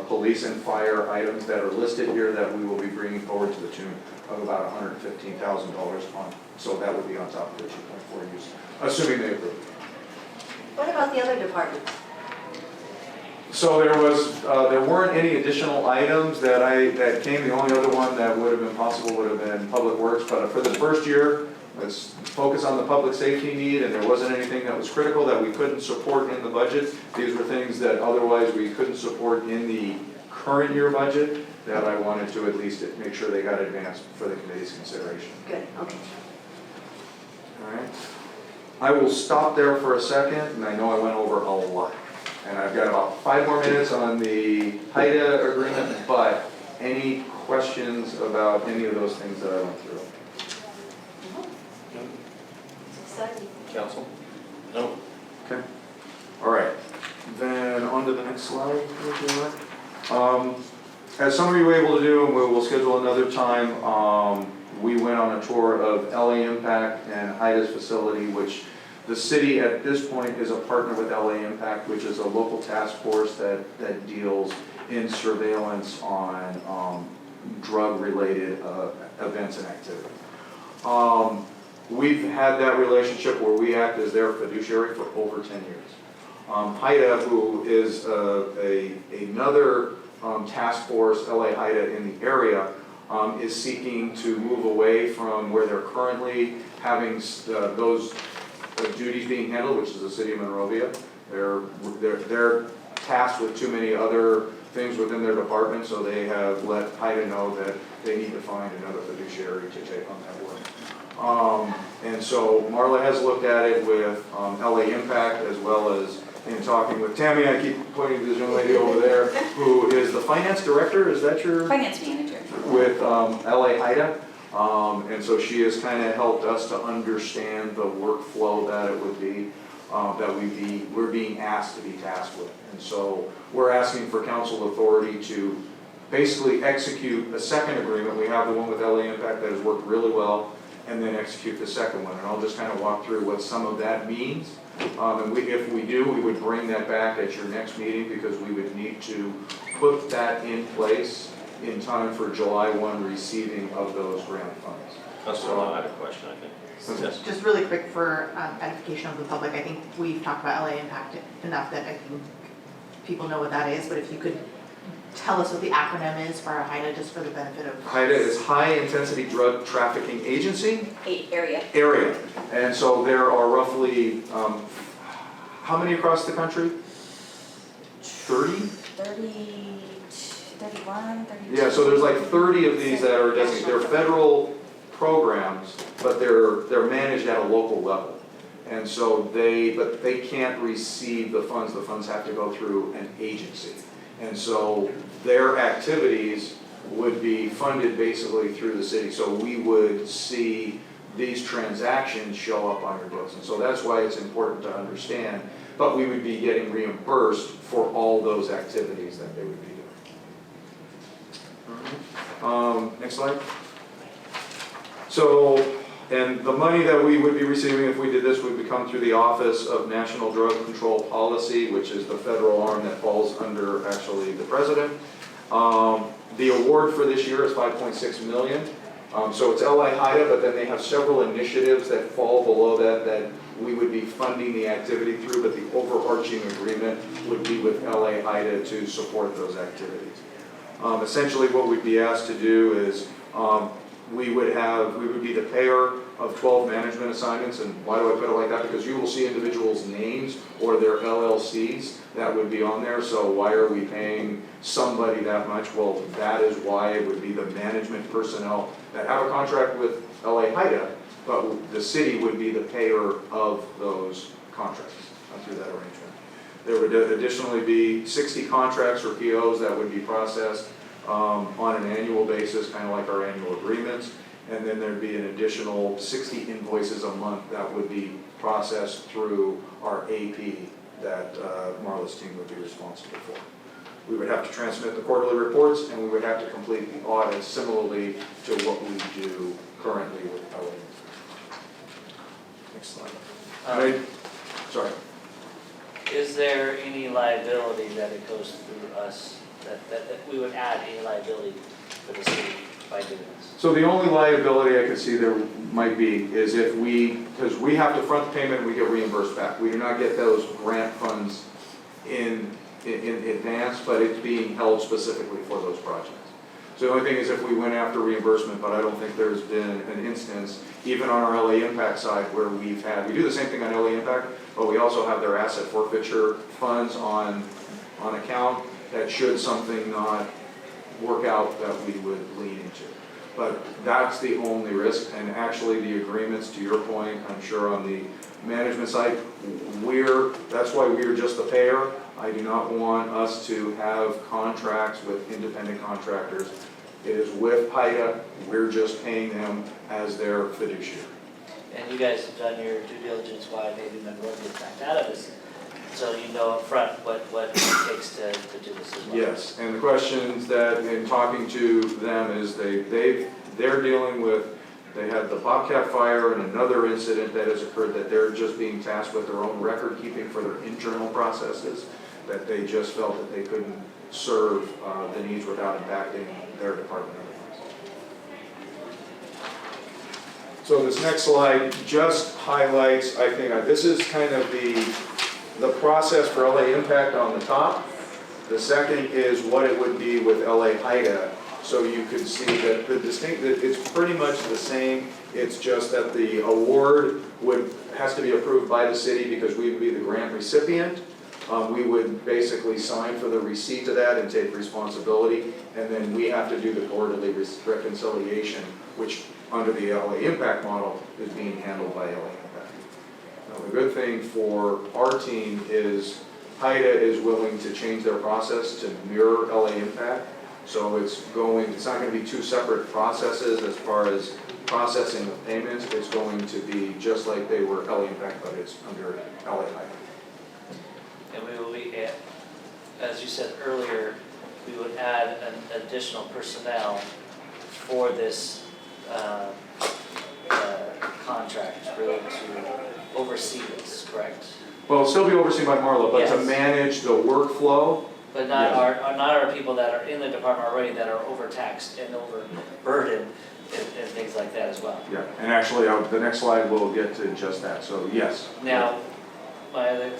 police and fire items that are listed here that we will be bringing forward to the tune of about $115,000 on, so that would be on top of the 2.4 use, assuming they approve. What about the other departments? So there weren't any additional items that came. The only other one that would have been possible would have been Public Works, but for the first year, let's focus on the public safety need, and there wasn't anything that was critical that we couldn't support in the budget. These were things that otherwise we couldn't support in the current year budget that I wanted to at least make sure they got advanced for the committee's consideration. Good, okay. All right. I will stop there for a second, and I know I went over a lot. And I've got about 5 more minutes on the HIDA agreement, but any questions about any of those things that I went through? It's exciting. Council? No. Okay. All right. Then on to the next slide. As some of you were able to do, and we'll schedule another time, we went on a tour of LA Impact and HIDA's facility, which the city at this point is a partner with LA Impact, which is a local task force that deals in surveillance on drug-related events and activity. We've had that relationship where we act as their fiduciary for over 10 years. HIDA, who is another task force, LA HIDA in the area, is seeking to move away from where they're currently having those duties being handled, which is the city of Monrovia. They're tasked with too many other things within their department, so they have let HIDA know that they need to find another fiduciary to take on that work. And so Marla has looked at it with LA Impact, as well as in talking with Tammy. I keep pointing to this young lady over there, who is the finance director. Is that your? Finance manager. With LA HIDA. And so she has kind of helped us to understand the workflow that it would be, we're being asked to be tasked with. And so we're asking for council authority to basically execute a second agreement. We have the one with LA Impact that has worked really well, and then execute the second one. And I'll just kind of walk through what some of that means. And if we do, we would bring that back at your next meeting, because we would need to put that in place in time for July 1 receiving of those grant funds. Councilor, I had a question, I think. Yes. Just really quick for edification of the public, I think we've talked about LA Impact enough that I think people know what that is, but if you could tell us what the acronym is for our HIDA, just for the benefit of. HIDA is High Intensity Drug Trafficking Agency. Area. And so there are roughly, how many across the country? 30? 31, 32. Yeah, so there's like 30 of these that are designated. They're federal programs, but they're managed at a local level. And so but they can't receive the funds. The funds have to go through an agency. And so their activities would be funded basically through the city. So we would see these transactions show up on your books. And so that's why it's important to understand, but we would be getting reimbursed for all those activities that they would be doing. Next slide. So, and the money that we would be receiving if we did this would come through the Office of National Drug Control Policy, which is the federal arm that falls under actually the president. The award for this year is $5.6 million. So it's LA HIDA, but then they have several initiatives that fall below that we would be funding the activity through, but the overarching agreement would be with LA HIDA to support those activities. Essentially, what we'd be asked to do is, we would be the payer of 12 management assignments, and why do I put it like that? Because you will see individuals' names or their LLCs that would be on there, so why are we paying somebody that much? Well, that is why it would be the management personnel that have a contract with LA HIDA, but the city would be the payer of those contracts through that arrangement. There would additionally be 60 contracts or POs that would be processed on an annual basis, kind of like our annual agreements. And then there'd be an additional 60 invoices a month that would be processed through our AP that Marla's team would be responsible for. We would have to transmit the quarterly reports, and we would have to complete the audits similarly to what we do currently with LA. Next slide. Right. Sorry. Is there any liability that it goes through us, that we would add any liability for the city by doing this? So the only liability I could see there might be is if because we have to front the payment and we get reimbursed back. We do not get those grant funds in advance, but it's being held specifically for those projects. So the only thing is if we went after reimbursement, but I don't think there's been an instance, even on our LA Impact side, where we do the same thing on LA Impact, but we also have their asset forfeiture funds on account that should something not work out that we would lean into. But that's the only risk, and actually the agreements, to your point, I'm sure on the management side, that's why we're just the payer. I do not want us to have contracts with independent contractors. It is with HIDA, we're just paying them as their fiduciary. And you guys have done your due diligence why maybe Monroe gets backed out of this, so you know up front what it takes to do this as well. Yes, and the questions that, in talking to them, is they're dealing with, they had the Bobcat fire and another incident that has occurred that they're just being tasked with their own record keeping for their internal processes, that they just felt that they couldn't serve the needs without impacting their department otherwise. So this next slide just highlights, I think, this is kind of the process for LA Impact on the top. The second is what it would be with LA HIDA. So you can see that it's pretty much the same. It's just that the award has to be approved by the city because we would be the grant recipient. We would basically sign for the receipt of that and take responsibility, and then we have to do the quarterly reconciliation, which under the LA Impact model is being handled by LA Impact. Now, the good thing for our team is HIDA is willing to change their process to mirror LA Impact, so it's not going to be two separate processes as far as processing of payments. It's going to be just like they were LA Impact, but it's under LA HIDA. And we will be, as you said earlier, we would add an additional personnel for this contract, really to oversee this, correct? Well, it'll still be overseen by Marla, but to Yes. manage the workflow. But not Yes. our people that are in the department already that are overtaxed and overburdened and things like that as well. Yeah, and actually, the next slide will get to just that, so yes. Now, my other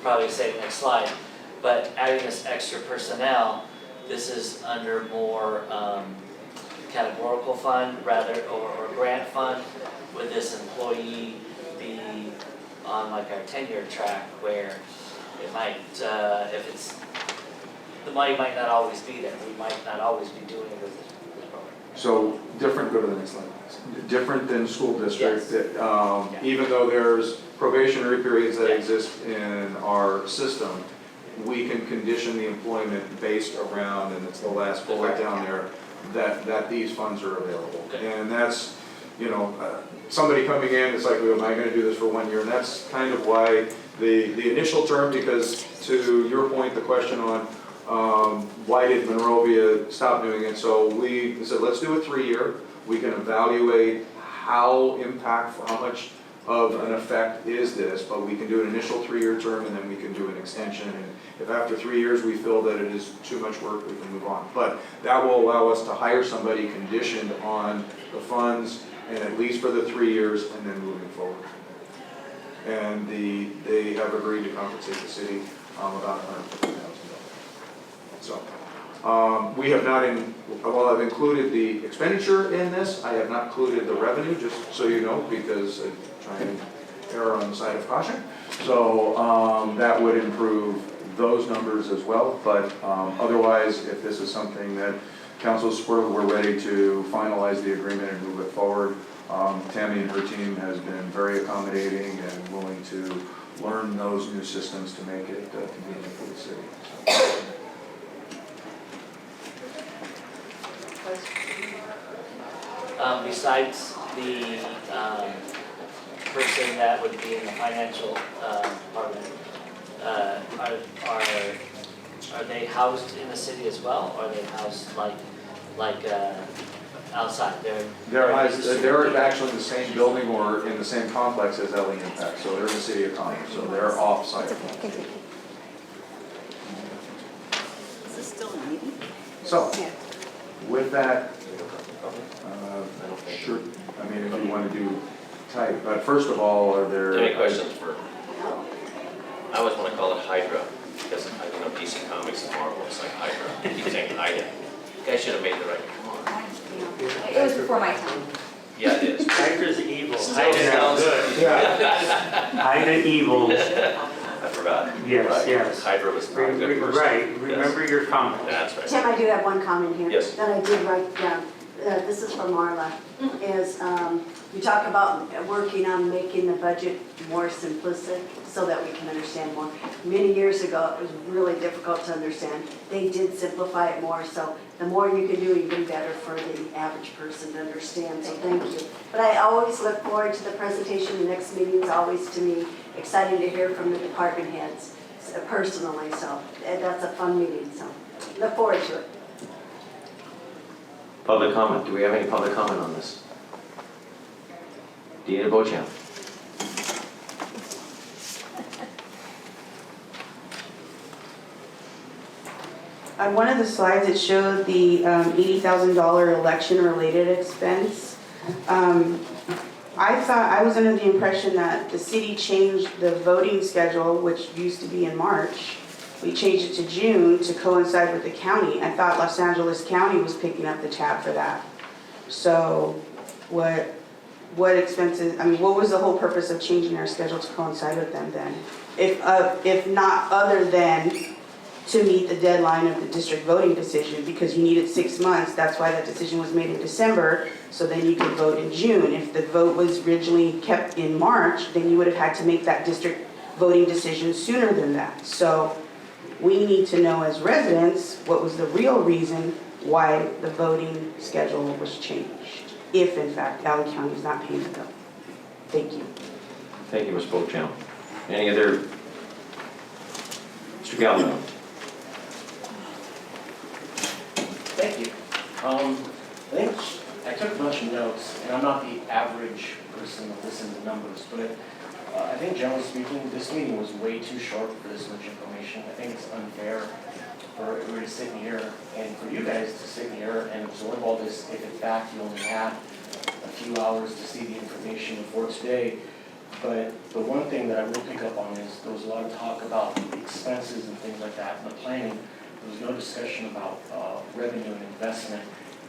probably say the next slide, but adding this extra personnel, this is under more categorical fund rather, or grant fund. Would this employee be on like our tenure track where it might, the money might not always be there, we might not always be doing it with this program? So different, go to the next slide. Different than school district, Yes. even though there's probationary periods that Yeah. exist in our system, we can condition the employment based around, and it's the last bullet down there, that these funds are available. Okay. And that's, somebody coming in, it's like, well, am I gonna do this for 1 year? And that's kind of why the initial term, because to your point, the question on why did Monrovia stop doing it? So we said, let's do a 3-year. We can evaluate how impactful, how much of an effect is this, but we can do an initial 3-year term and then we can do an extension. And if after 3 years we feel that it is too much work, we can move on. But that will allow us to hire somebody conditioned on the funds and at least for the 3 years and then moving forward. And they have agreed to compensate the city about $150,000. So We have not, while I've included the expenditure in this, I have not included the revenue, just so you know, because I try and err on the side of caution. So that would improve those numbers as well, but otherwise, if this is something that council supported, we're ready to finalize the agreement and move it forward. Tammy and her team has been very accommodating and willing to learn those new systems to make it convenient for the city. Besides the person that would be in the financial department, are they housed in the city as well, or are they housed like outside? They're actually in the same building or in the same complex as LA Impact, so they're in the city of Congress, so they're off-site. Is this still a meeting? So, with that, sure, I mean, if you want to do type, but first of all, are there? Any questions for, I always want to call it Hydra, because I know DC Comics and Marvel, it's like Hydra. I keep saying Hydra. You guys should have made the right, come on. It was before my time. Yeah, it is. Hydra's evil. Still sounds good. Hydra evil. I forgot. Yes, Right. yes. Hydra was not a good person. Right, remember your comment. That's right. Tim, I do have one comment here. Yes. That I did write down. This is from Marla, is you talk about working on making the budget more simplistic so that we can understand more. Many years ago, it was really difficult to understand. They did simplify it more, so the more you can do, even better for the average person to understand, so thank you. But I always look forward to the presentation. The next meeting is always, to me, exciting to hear from the department heads personally, so that's a fun meeting, so look forward to it. Public comment, do we have any public comment on this? Deanna Beauchamp. On one of the slides, it showed the $80,000 election-related expense. I was under the impression that the city changed the voting schedule, which used to be in March. We changed it to June to coincide with the county. I thought Los Angeles County was picking up the tab for that. So what expenses, I mean, what was the whole purpose of changing our schedule to coincide with them then? If not other than to meet the deadline of the district voting decision, because you needed 6 months. That's why that decision was made in December, so then you could vote in June. If the vote was originally kept in March, then you would have had to make that district voting decision sooner than that. So we need to know as residents what was the real reason why the voting schedule was changed, if in fact LA County is not paying the bill. Thank you. Thank you, Ms. Beauchamp. Any other? Mr. Galvin? Thank you. I think I took a bunch of notes, and I'm not the average person that listens to numbers, but I think generally speaking, this meeting was way too short for this much information. I think it's unfair for everybody to sit in here and for you guys to sit in here and absorb all this if in fact you only had a few hours to see the information before today. But the one thing that I will pick up on is there was a lot of talk about expenses and things like that in the planning. There was no discussion about revenue and investment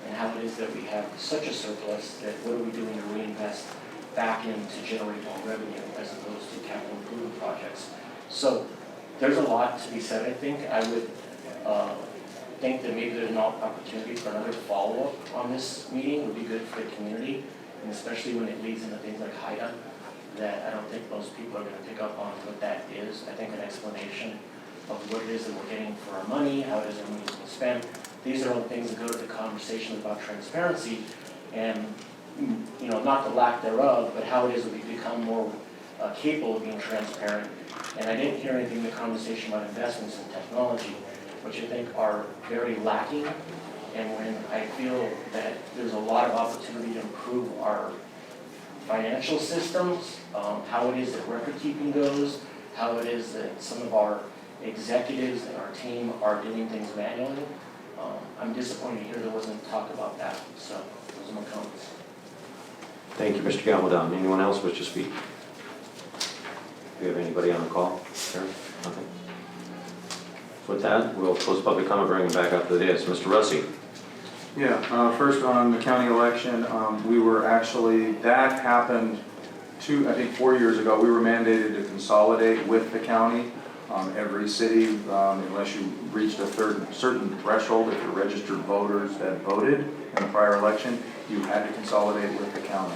and how it is that we have such a surplus that what are we doing to reinvest back in to generate more revenue as opposed to capital improvement projects. So there's a lot to be said, I think. I would think that maybe there's an opportunity for another follow-up on this meeting. It would be good for the community, and especially when it leads into things like HIDA, that I don't think most people are going to pick up on what that is. I think an explanation of what it is that we're getting for our money, how it is our money is being spent. These are all things that go to the conversation about transparency and, you know, not the lack thereof, but how it is that we become more capable of being transparent. And I didn't hear anything in the conversation about investments in technology, which I think are very lacking. And when I feel that there's a lot of opportunity to improve our financial systems, how it is that record keeping goes, how it is that some of our executives and our team are doing things manually. I'm disappointed to hear there wasn't talk about that. So those are my comments. Thank you, Mr. Galvin. Anyone else wish to speak? Do you have anybody on the call? Sure. Nothing. With that, we'll close public comment, bring it back up to the dais. Mr. Russi. Yeah, first on the county election, we were actually, that happened 4 years ago. We were mandated to consolidate with the county. Every city, unless you reached a certain threshold, if you're registered voters that voted in the prior election, you had to consolidate with the county.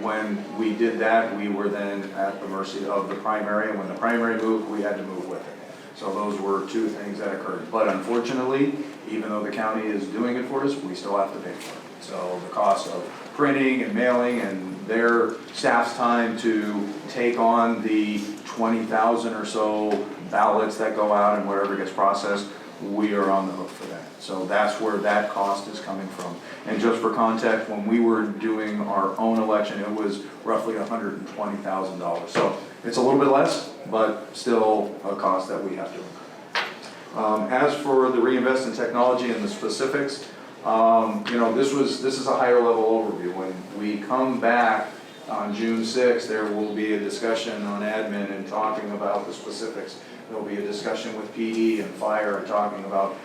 When we did that, we were then at the mercy of the primary, and when the primary moved, we had to move with it. So those were two things that occurred. But unfortunately, even though the county is doing it for us, we still have to pay for it. So the cost of printing and mailing and their staff's time to take on the 20,000 or so ballots that go out and whatever gets processed, we are on the hook for that. So that's where that cost is coming from. And just for context, when we were doing our own election, it was roughly $120,000. So it's a little bit less, but still a cost that we have to incur. As for the reinvest in technology and the specifics, this is a higher level overview. When we come back on June 6th, there will be a discussion on admin and talking about the specifics. There'll be a discussion with PD and fire and talking about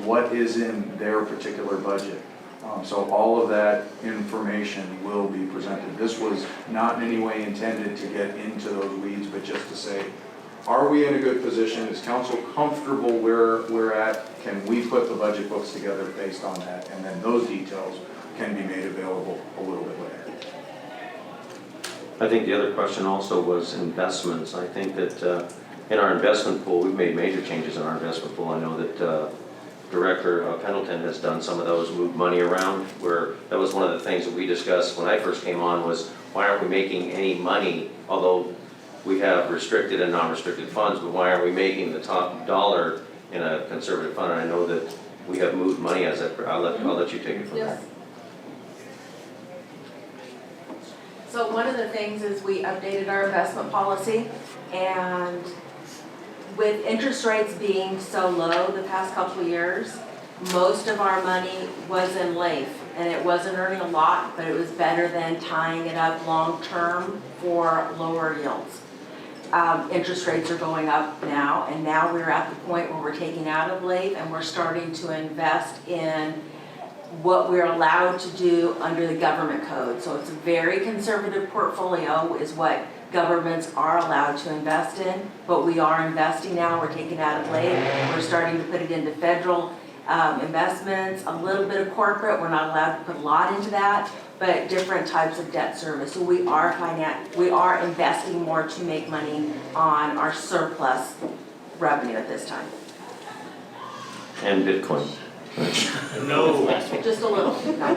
what is in their particular budget. So all of that information will be presented. This was not in any way intended to get into those weeds, but just to say, are we in a good position? Is council comfortable where we're at? Can we put the budget books together based on that? And then those details can be made available a little bit later. I think the other question also was investments. I think that in our investment pool, we've made major changes in our investment pool. I know that Director Pendleton has done some of those, moved money around, where that was one of the things that we discussed when I first came on was, why aren't we making any money, although we have restricted and non-restricted funds, but why aren't we making the top dollar in a conservative fund? And I know that we have moved money as that, I'll let you take it from there. So one of the things is we updated our investment policy, and with interest rates being so low the past couple of years, most of our money was in LAIF, and it wasn't earning a lot, but it was better than tying it up long-term for lower yields. Interest rates are going up now, and now we're at the point where we're taking out of LAIF and we're starting to invest in what we're allowed to do under the government code. So it's a very conservative portfolio is what governments are allowed to invest in, but we are investing now. We're taking out of LAIF. We're starting to put it into federal investments, a little bit of corporate. We're not allowed to put a lot into that, but different types of debt service. So we are investing more to make money on our surplus revenue at this time. And Bitcoin. No. Just a little, no.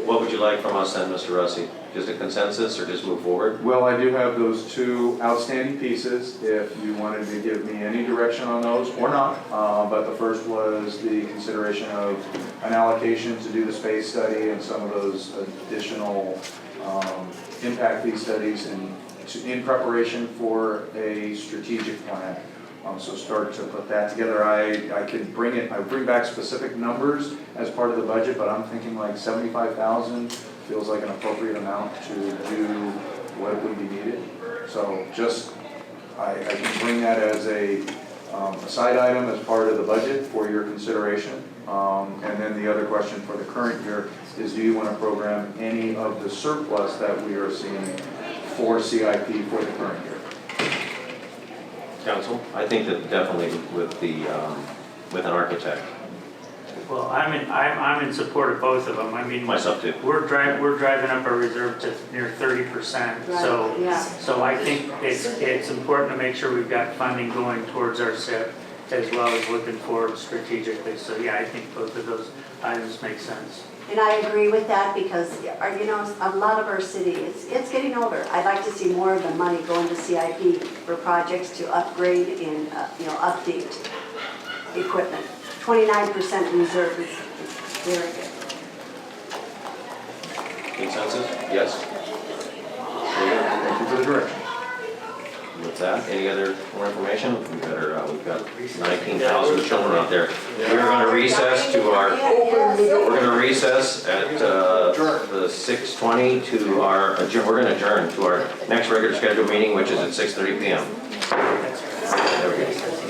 What would you like from us then, Mr. Russi? Just a consensus or just move forward? Well, I do have those two outstanding pieces, if you wanted to give me any direction on those or not. But the first was the consideration of an allocation to do the space study and some of those additional impact fee studies in preparation for a strategic plan. So start to put that together. I could bring back specific numbers as part of the budget, but I'm thinking like 75,000 feels like an appropriate amount to do what would be needed. So just, I can bring that as a side item as part of the budget for your consideration. And then the other question for the current year is, do you want to program any of the surplus that we are seeing for CIP for the current year? Council? I think that definitely with an architect. Well, I'm in support of both of them. I mean, Myself too. we're driving up our reserve to near 30%. So, Yeah. so I think it's important to make sure we've got funding going towards our SIP as well as looking forward strategically. So yeah, I think both of those items make sense. And I agree with that because, a lot of our city, it's getting older. I'd like to see more of the money going to CIP for projects to upgrade and, update equipment. 29% reserve is very good. Consensus? Yes? Thank you for the direction. With that, any other more information? We've got 19,000 children out there. We're going to recess to our recess at the 6:20 to our, we're gonna adjourn to our next regular scheduled meeting, which is at 6:30 PM. There we go.